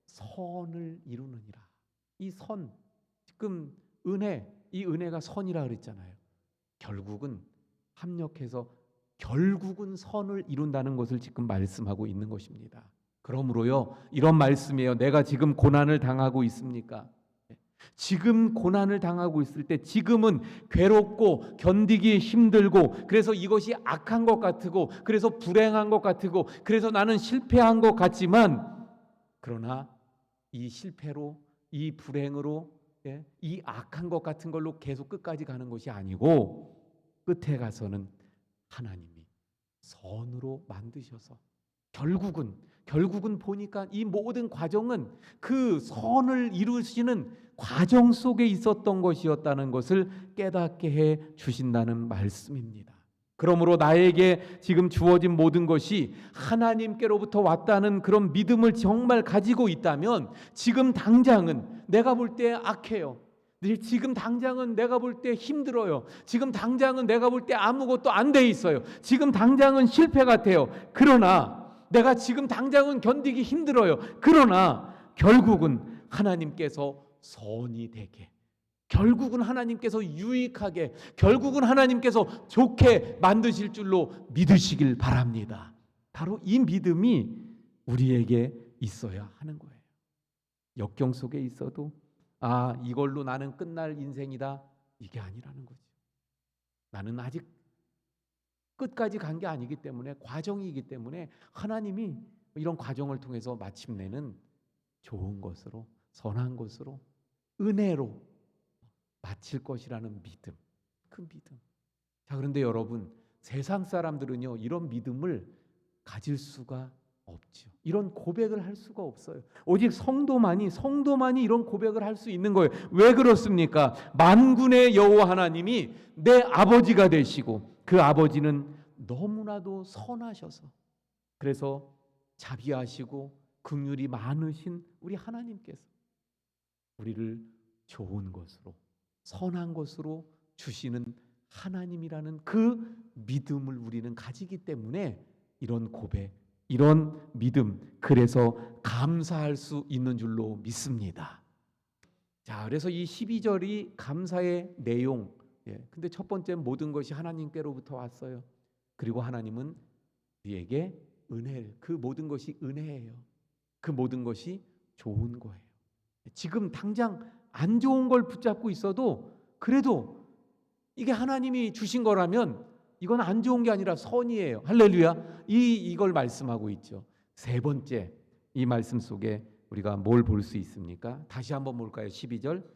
선을 이루느니라. 이 선, 지금 은혜, 이 은혜가 선이라 그랬잖아요. 결국은 합력해서 결국은 선을 이룬다는 것을 지금 말씀하고 있는 것입니다. 그러므로요, 이런 말씀이에요. 내가 지금 고난을 당하고 있습니까? 지금 고난을 당하고 있을 때 지금은 괴롭고 견디기 힘들고, 그래서 이것이 악한 것 같고, 그래서 불행한 것 같고, 그래서 나는 실패한 것 같지만, 그러나 이 실패로, 이 불행으로, 이 악한 것 같은 걸로 계속 끝까지 가는 것이 아니고 끝에 가서는 하나님이 선으로 만드셔서 결국은 보니까 이 모든 과정은 그 선을 이루시는 과정 속에 있었던 것이었다는 것을 깨닫게 해 주신다는 말씀입니다. 그러므로 나에게 지금 주어진 모든 것이 하나님께로부터 왔다는 그런 믿음을 정말 가지고 있다면, 지금 당장은 내가 볼 때 악해요. 지금 당장은 내가 볼 때 힘들어요. 지금 당장은 내가 볼 때 아무것도 안 돼 있어요. 지금 당장은 실패 같아요. 그러나 내가 지금 당장은 견디기 힘들어요. 그러나 결국은 하나님께서 선이 되게, 결국은 하나님께서 유익하게, 결국은 하나님께서 좋게 만드실 줄로 믿으시길 바랍니다. 바로 이 믿음이 우리에게 있어야 하는 거예요. 역경 속에 있어도 이걸로 나는 끝날 인생이다, 이게 아니라는 거죠. 나는 아직 끝까지 간 게 아니기 때문에, 과정이기 때문에 하나님이 이런 과정을 통해서 마침내는 좋은 것으로, 선한 것으로, 은혜로 마칠 것이라는 믿음, 그 믿음. 자, 그런데 여러분, 세상 사람들은요, 이런 믿음을 가질 수가 없죠. 이런 고백을 할 수가 없어요. 오직 성도만이 이런 고백을 할 수 있는 거예요. 왜 그렇습니까? 만군의 여호와 하나님이 내 아버지가 되시고 그 아버지는 너무나도 선하셔서, 그래서 자비하시고 긍휼이 많으신 우리 하나님께서 우리를 좋은 것으로, 선한 것으로 주시는 하나님이라는 그 믿음을 우리는 가지기 때문에 이런 고백, 이런 믿음, 그래서 감사할 수 있는 줄로 믿습니다. 자, 그래서 이 12절이 감사의 내용. 근데 첫 번째, 모든 것이 하나님께로부터 왔어요. 그리고 하나님은 우리에게 은혜를, 그 모든 것이 은혜예요. 그 모든 것이 좋은 거예요. 지금 당장 안 좋은 걸 붙잡고 있어도 그래도 이게 하나님이 주신 거라면 이건 안 좋은 게 아니라 선이에요. 할렐루야. 이걸 말씀하고 있죠. 세 번째, 이 말씀 속에 우리가 뭘 볼 수 있습니까? 다시 한번 볼까요? 12절.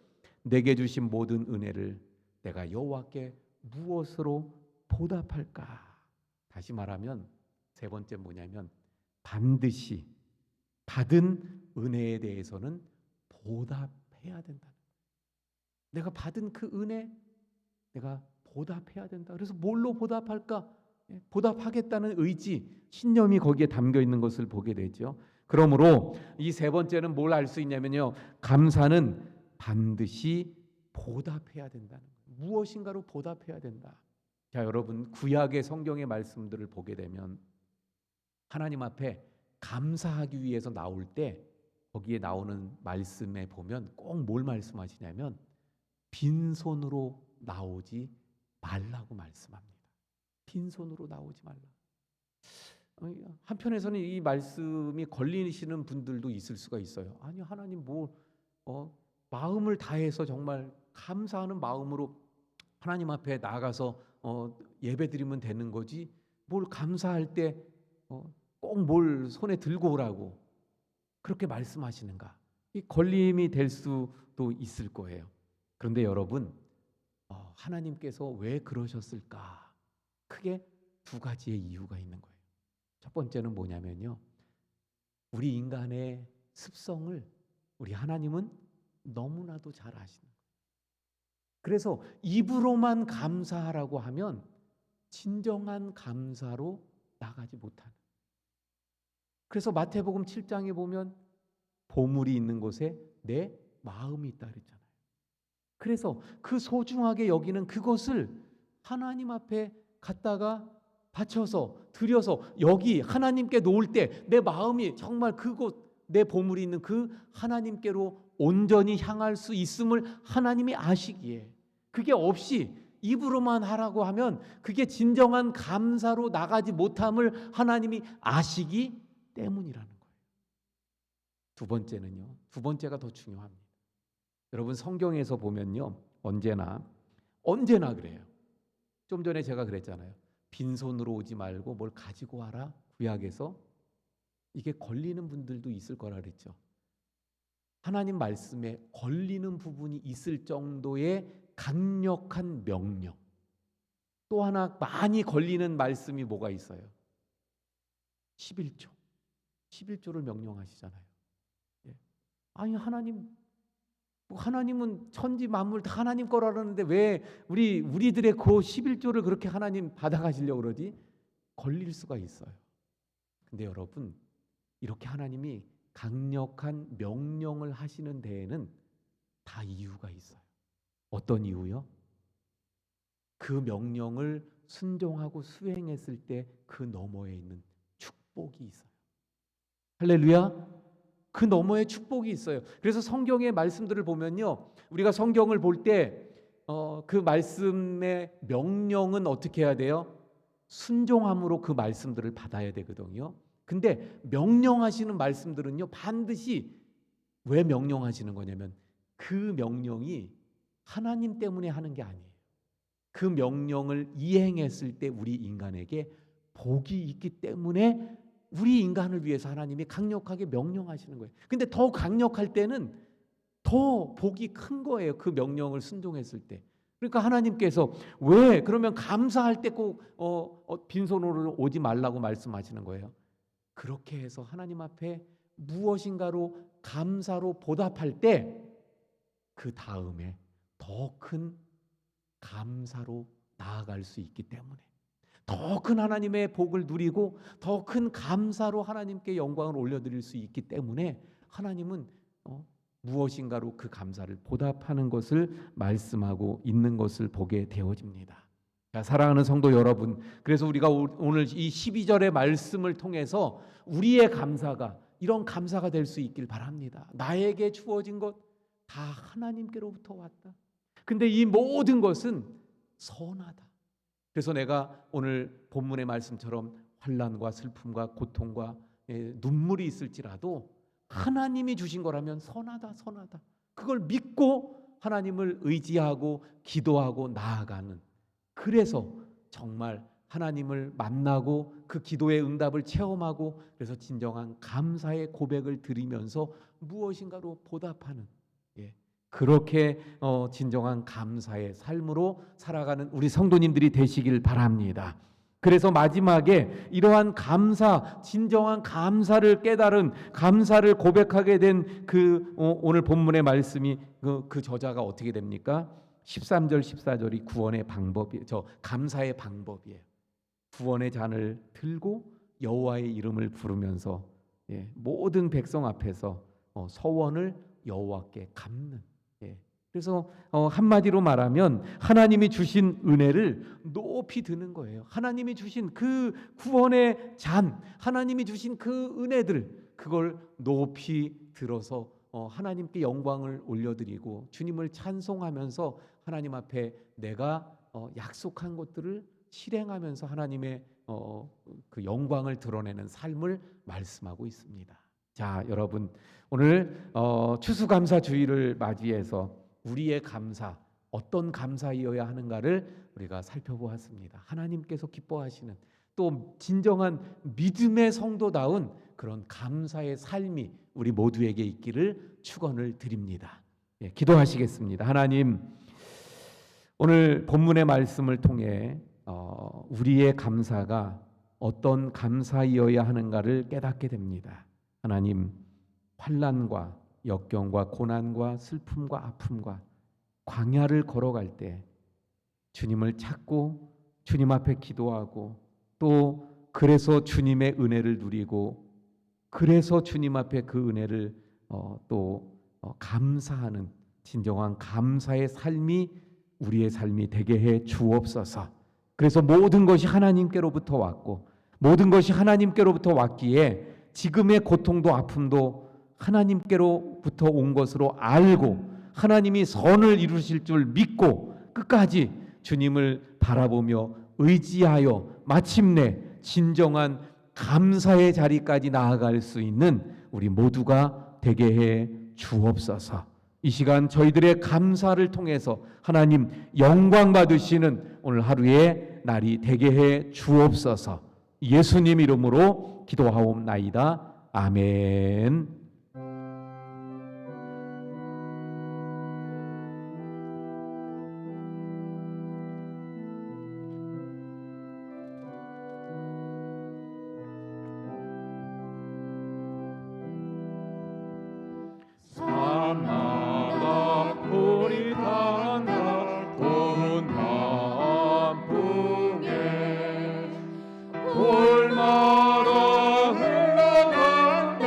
내게 주신 모든 은혜를 내가 여호와께 무엇으로 보답할까? 다시 말하면 세 번째 뭐냐면, 반드시 받은 은혜에 대해서는 보답해야 된다. 내가 받은 그 은혜 내가 보답해야 된다. 그래서 뭘로 보답할까? 보답하겠다는 의지, 신념이 거기에 담겨 있는 것을 보게 되죠. 그러므로 이 세 번째는 뭘 알 수 있냐면요, 감사는 반드시 보답해야 된다는 거예요. 무엇인가로 보답해야 된다. 자, 여러분, 구약의 성경의 말씀들을 보게 되면 하나님 앞에 감사하기 위해서 나올 때 거기에 나오는 말씀에 보면 꼭 뭘 말씀하시냐면 빈손으로 나오지 말라고 말씀합니다. 빈손으로 나오지 말라. 한편에서는 이 말씀이 걸리시는 분들도 있을 수가 있어요. 아니, 하나님 마음을 다해서 정말 감사하는 마음으로 하나님 앞에 나가서 예배드리면 되는 거지, 뭘 감사할 때 꼭 뭘 손에 들고 오라고 그렇게 말씀하시는가? 이 걸림이 될 수도 있을 거예요. 그런데 여러분, 하나님께서 왜 그러셨을까? 크게 두 가지의 이유가 있는 거예요. 첫 번째는 뭐냐면요, 우리 인간의 습성을 우리 하나님은 너무나도 잘 아시는 거예요. 그래서 입으로만 감사하라고 하면 진정한 감사로 나가지 못하는. 그래서 마태복음 7장에 보면 보물이 있는 곳에 내 마음이 있다 그랬잖아요. 그래서 그 소중하게 여기는 그것을 하나님 앞에 갖다가 바쳐서 드려서 여기 하나님께 놓을 때 내 마음이 정말 그곳, 내 보물이 있는 그 하나님께로 온전히 향할 수 있음을 하나님이 아시기에, 그게 없이 입으로만 하라고 하면 그게 진정한 감사로 나가지 못함을 하나님이 아시기 때문이라는 거예요. 두 번째는요, 두 번째가 더 중요합니다. 여러분, 성경에서 보면요, 언제나 그래요. 좀 전에 제가 그랬잖아요. 빈손으로 오지 말고 뭘 가지고 와라. 구약에서 이게 걸리는 분들도 있을 거라 그랬죠. 하나님 말씀에 걸리는 부분이 있을 정도의 강력한 명령. 또 하나 많이 걸리는 말씀이 뭐가 있어요? 11조를 명령하시잖아요. 아니, 하나님은 천지 만물 다 하나님 거라 그러는데 왜 우리들의 그 11조를 그렇게 하나님 받아가시려고 그러지? 걸릴 수가 있어요. 근데 여러분, 이렇게 하나님이 강력한 명령을 하시는 데에는 다 이유가 있어요. 어떤 이유요? 그 명령을 순종하고 수행했을 때 그 너머에 있는 축복이 있어요. 할렐루야. 그 너머에 축복이 있어요. 그래서 성경의 말씀들을 보면요, 우리가 성경을 볼 때 그 말씀의 명령은 어떻게 해야 돼요? 순종함으로 그 말씀들을 받아야 되거든요. 근데 명령하시는 말씀들은요, 반드시 왜 명령하시는 거냐면 그 명령이 하나님 때문에 하는 게 아니에요. 그 명령을 이행했을 때 우리 인간에게 복이 있기 때문에 우리 인간을 위해서 하나님이 강력하게 명령하시는 거예요. 근데 더 강력할 때는 더 복이 큰 거예요. 그 명령을 순종했을 때. 그러니까 하나님께서 왜 그러면 감사할 때 꼭 빈손으로 오지 말라고 말씀하시는 거예요. 그렇게 해서 하나님 앞에 무엇인가로 감사로 보답할 때 그 다음에 더 큰 감사로 나아갈 수 있기 때문에, 더 큰 하나님의 복을 누리고 더 큰 감사로 하나님께 영광을 올려드릴 수 있기 때문에 하나님은 무엇인가로 그 감사를 보답하는 것을 말씀하고 있는 것을 보게 되어집니다. 자, 사랑하는 성도 여러분, 그래서 우리가 오늘 이 12절의 말씀을 통해서 우리의 감사가 이런 감사가 될 수 있길 바랍니다. 나에게 주어진 것 다 하나님께로부터 왔다. 근데 이 모든 것은 선하다. 그래서 내가 오늘 본문의 말씀처럼 환난과 슬픔과 고통과 눈물이 있을지라도 하나님이 주신 거라면 선하다, 선하다. 그걸 믿고 하나님을 의지하고 기도하고 나아가는, 그래서 정말 하나님을 만나고 그 기도의 응답을 체험하고 그래서 진정한 감사의 고백을 드리면서 무엇인가로 보답하는, 그렇게 진정한 감사의 삶으로 살아가는 우리 성도님들이 되시길 바랍니다. 그래서 마지막에 이러한 감사, 진정한 감사를 깨달은, 감사를 고백하게 된 그 오늘 본문의 말씀이 그 저자가 어떻게 됩니까? 13절 14절이 구원의 방법이에요. 감사의 방법이에요. 구원의 잔을 들고 여호와의 이름을 부르면서 모든 백성 앞에서 서원을 여호와께 갚는. 그래서 한마디로 말하면 하나님이 주신 은혜를 높이 드는 거예요. 하나님이 주신 그 구원의 잔, 하나님이 주신 그 은혜들, 그걸 높이 들어서 하나님께 영광을 올려드리고 주님을 찬송하면서 하나님 앞에 내가 약속한 것들을 실행하면서 하나님의 그 영광을 드러내는 삶을 말씀하고 있습니다. 자, 여러분, 오늘 추수감사주의를 맞이해서 우리의 감사, 어떤 감사이어야 하는가를 우리가 살펴보았습니다. 하나님께서 기뻐하시는, 또 진정한 믿음의 성도다운 그런 감사의 삶이 우리 모두에게 있기를 축원을 드립니다. 기도하시겠습니다. 하나님, 오늘 본문의 말씀을 통해 우리의 감사가 어떤 감사이어야 하는가를 깨닫게 됩니다. 하나님, 환난과 역경과 고난과 슬픔과 아픔과 광야를 걸어갈 때 주님을 찾고 주님 앞에 기도하고 또 그래서 주님의 은혜를 누리고 그래서 주님 앞에 그 은혜를 감사하는 진정한 감사의 삶이 우리의 삶이 되게 해 주옵소서. 그래서 모든 것이 하나님께로부터 왔고 모든 것이 하나님께로부터 왔기에 지금의 고통도 아픔도 하나님께로부터 온 것으로 알고 하나님이 선을 이루실 줄 믿고 끝까지 주님을 바라보며 의지하여 마침내 진정한 감사의 자리까지 나아갈 수 있는 우리 모두가 되게 해 주옵소서. 이 시간 저희들의 감사를 통해서 하나님 영광 받으시는 오늘 하루의 날이 되게 해 주옵소서. 예수님 이름으로 기도하옵나이다. 아멘. 산마다 불이 탄다 푸른 단풍에 돌마다 흘러간다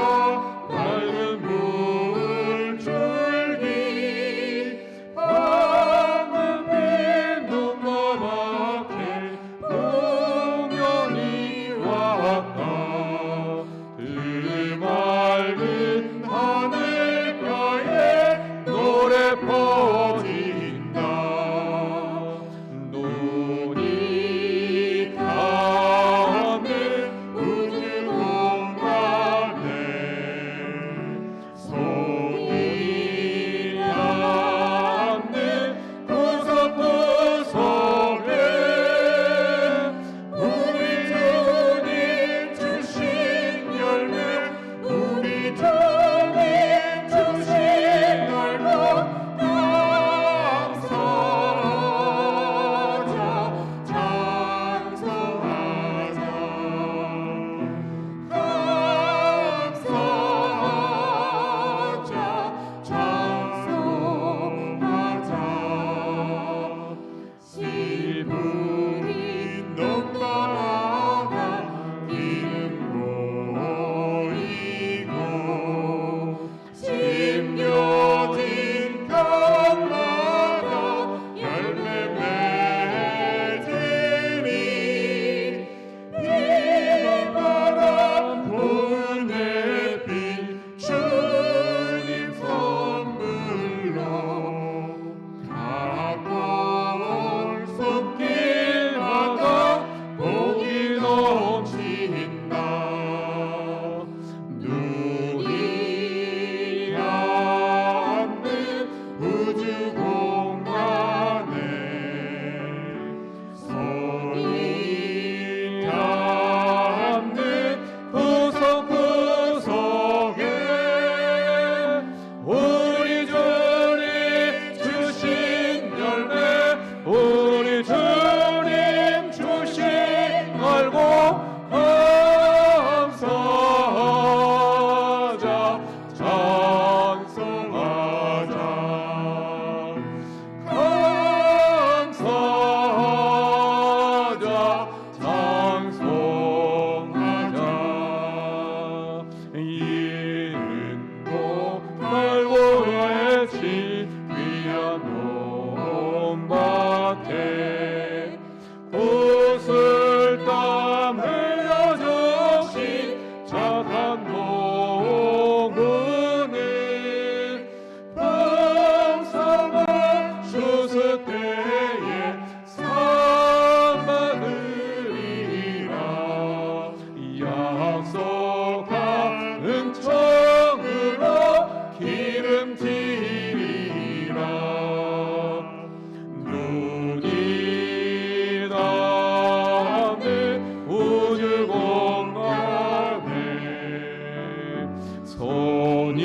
책임지리라. 눈이 닿는 우주 공간에 손이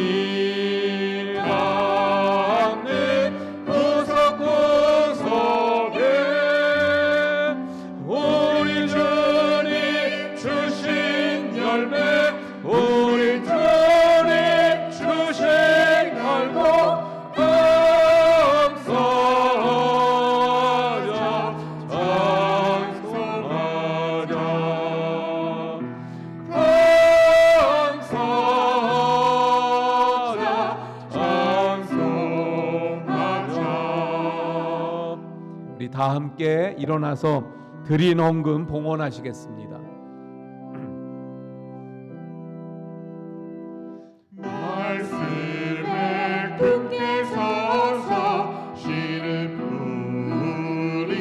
닿는 구석구석에 우리 주님 주신 열매, 우리 주님 주신 열매 우리 다 함께 일어나서 드린 헌금 봉헌하시겠습니다. 말씀에 굳게 서서 씨를 뿌리며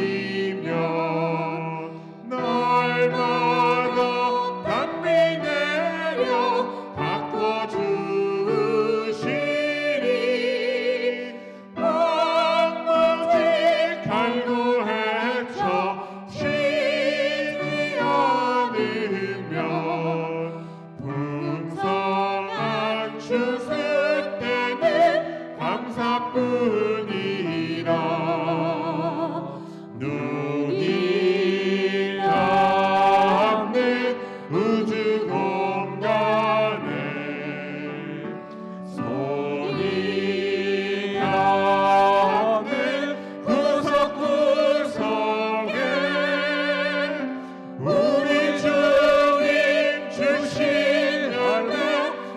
날마다 단비 내려 바꿔주시니 막무지 갈구해쳐 쉬지 않으면 풍성한 추수 때는 감사뿐이라. 눈이 닿는 우주 공간에 손이 닿는 구석구석에 우리 주님 주신 열매,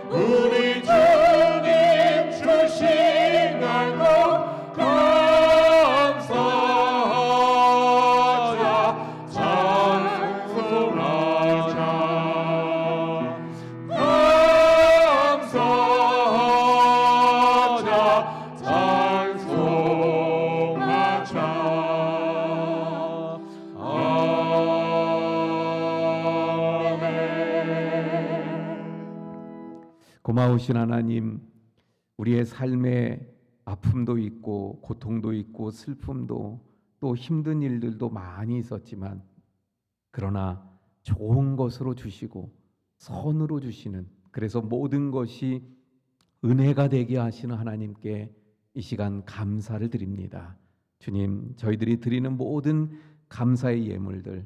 우리 주님 주신 열매 감사하자, 찬송하자. 감사하자, 찬송하자. 아멘. 고마우신 하나님, 우리의 삶에 아픔도 있고 고통도 있고 슬픔도 또 힘든 일들도 많이 있었지만 그러나 좋은 것으로 주시고 선으로 주시는, 그래서 모든 것이 은혜가 되게 하시는 하나님께 이 시간 감사를 드립니다. 주님, 저희들이 드리는 모든 감사의 예물들,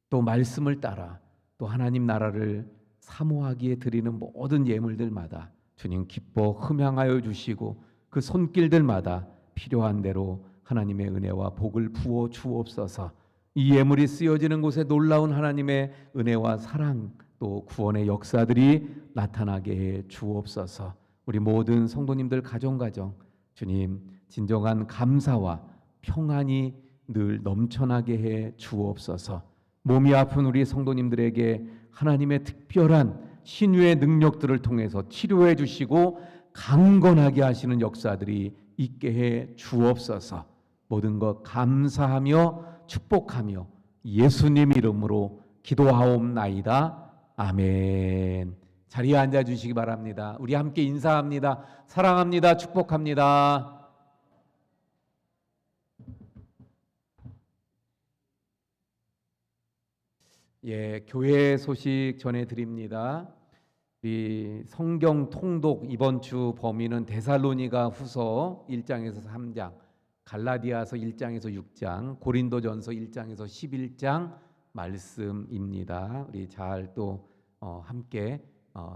또 말씀을 따라 또 하나님 나라를 사모하기에 드리는 모든 예물들마다 주님 기뻐 흠양하여 주시고 그 손길들마다 필요한 대로 하나님의 은혜와 복을 부어 주옵소서. 이 예물이 쓰여지는 곳에 놀라운 하나님의 은혜와 사랑 또 구원의 역사들이 나타나게 해 주옵소서. 우리 모든 성도님들 가정 주님 진정한 감사와 평안이 늘 넘쳐나게 해 주옵소서. 몸이 아픈 우리 성도님들에게 하나님의 특별한 신유의 능력들을 통해서 치료해 주시고 강건하게 하시는 역사들이 있게 해 주옵소서. 모든 것 감사하며 축복하며 예수님 이름으로 기도하옵나이다. 아멘. 자리에 앉아 주시기 바랍니다. 우리 함께 인사합니다. 사랑합니다. 축복합니다. 교회 소식 전해드립니다. 우리 성경 통독 이번 주 범위는 데살로니가 후서 1장에서 3장, 갈라디아서 1장에서 6장, 고린도전서 1장에서 11장 말씀입니다. 우리 잘 또 함께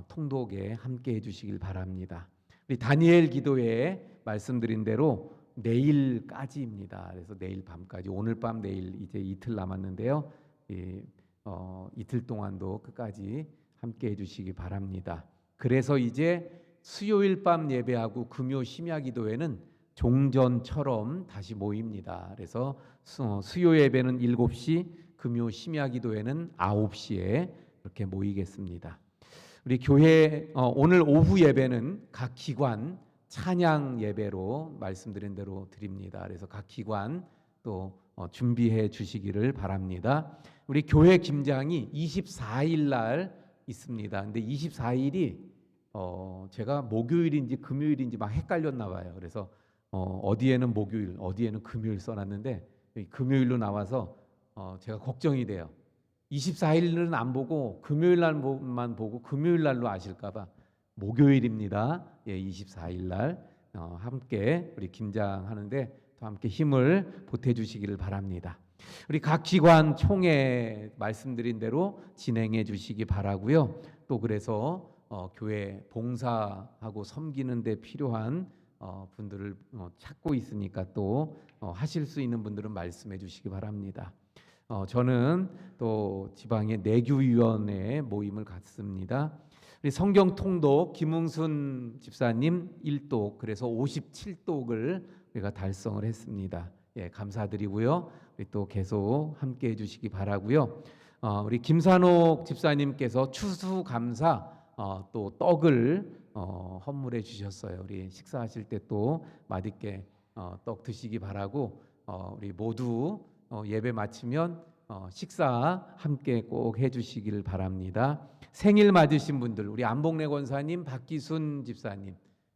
통독에 함께 해주시길 바랍니다. 우리 다니엘 기도에 말씀드린 대로 내일까지입니다. 그래서 내일 밤까지, 오늘 밤 내일 이제 이틀 남았는데요. 이틀 동안도 끝까지 함께 해주시기 바랍니다. 그래서 이제 수요일 밤 예배하고 금요 심야 기도회는 종전처럼 다시 모입니다. 그래서 수요 예배는 7시, 금요 심야 기도회는 9시에 이렇게 모이겠습니다. 우리 교회 오늘 오후 예배는 각 기관 찬양 예배로 말씀드린 대로 드립니다. 그래서 각 기관 또 준비해 주시기를 바랍니다. 우리 교회 김장이 24일 날 있습니다. 근데 24일이 제가 목요일인지 금요일인지 막 헷갈렸나 봐요. 그래서 어디에는 목요일, 어디에는 금요일 써놨는데 금요일로 나와서 제가 걱정이 돼요. 24일은 안 보고 금요일 날만 보고 금요일 날로 아실까봐 목요일입니다. 예, 24일 날 함께 우리 김장하는데 또 함께 힘을 보태주시기를 바랍니다. 우리 각 기관 총회 말씀드린 대로 진행해 주시기 바라고요. 또 그래서 교회 봉사하고 섬기는 데 필요한 분들을 찾고 있으니까 또 하실 수 있는 분들은 말씀해 주시기 바랍니다. 저는 또 지방의 내규위원회 모임을 갖습니다. 우리 성경 통독 김웅순 집사님 1독, 그래서 57독을 우리가 달성을 했습니다. 예, 감사드리고요. 우리 또 계속 함께 해주시기 바라고요. 우리 김산옥 집사님께서 추수감사 또 떡을 헌물해 주셨어요. 우리 식사하실 때 또 맛있게 떡 드시기 바라고, 우리 모두 예배 마치면 식사 함께 꼭 해주시기를 바랍니다. 생일 맞으신 분들, 우리 안복래 권사님, 박기순 집사님,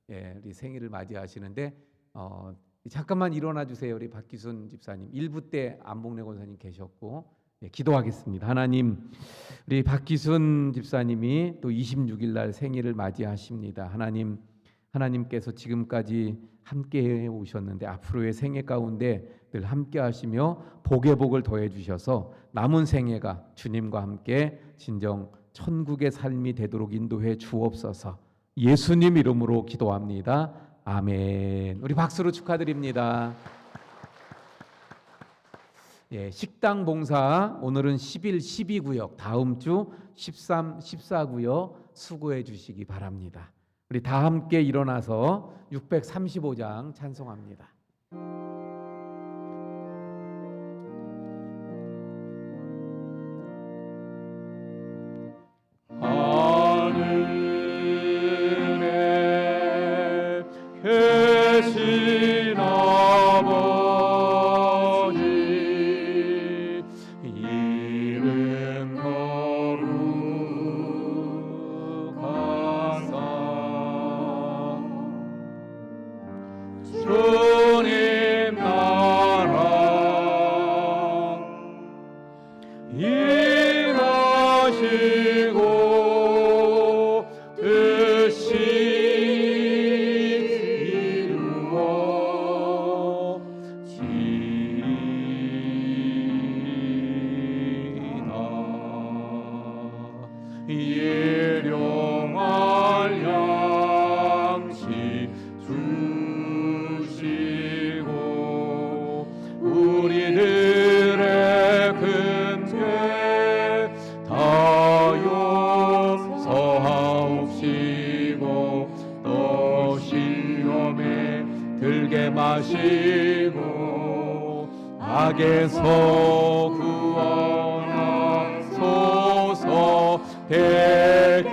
예, 우리 생일을 맞이하시는데 잠깐만 일어나 주세요. 우리 박기순 집사님 1부 때 안복래 권사님 계셨고, 예, 기도하겠습니다. 하나님, 우리 박기순 집사님이 또 26일 날 생일을 맞이하십니다. 하나님께서 지금까지 함께 해 오셨는데 앞으로의 생애 가운데 늘 함께 하시며 복의 복을 더해 주셔서 남은 생애가 주님과 함께 진정 천국의 삶이 되도록 인도해 주옵소서. 예수님 이름으로 기도합니다. 아멘. 우리 박수로 축하드립니다. 예, 식당 봉사 오늘은 11, 12구역, 다음 주 13, 14구역 수고해 주시기 바랍니다. 우리 다 함께 일어나서 635장 찬송합니다. 하늘에 계신 아버지, 이름 거룩하사 주님 나라 일하시고 뜻이 이루어지이다. 예령할 양식 주시고 우리들의 근죄 다요 서하옵시고 또 시험에 들게 마시고 악에서 구원하소서. 대개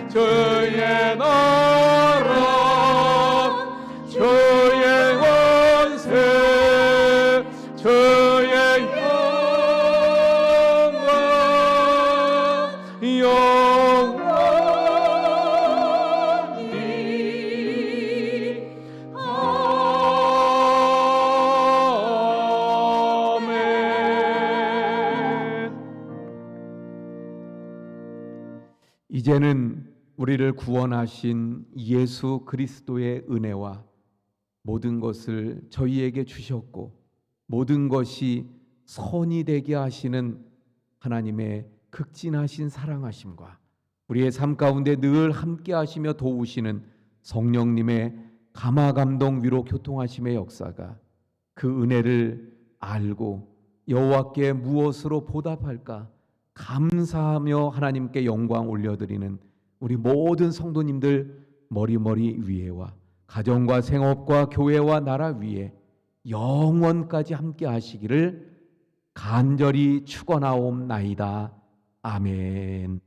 주의 나라 주의 권세 주의 영광 이제는 우리를 구원하신 예수 그리스도의 은혜와 모든 것을 저희에게 주셨고 모든 것이 선이 되게 하시는 하나님의 극진하신 사랑하심과 우리의 삶 가운데 늘 함께 하시며 도우시는 성령님의 감화감동 위로 교통하심의 역사가 그 은혜를 알고 여호와께 무엇으로 보답할까 감사하며 하나님께 영광 올려드리는 우리 모든 성도님들 머리머리 위에와 가정과 생업과 교회와 나라 위에 영원까지 함께 하시기를 간절히 축원하옵나이다. 아멘.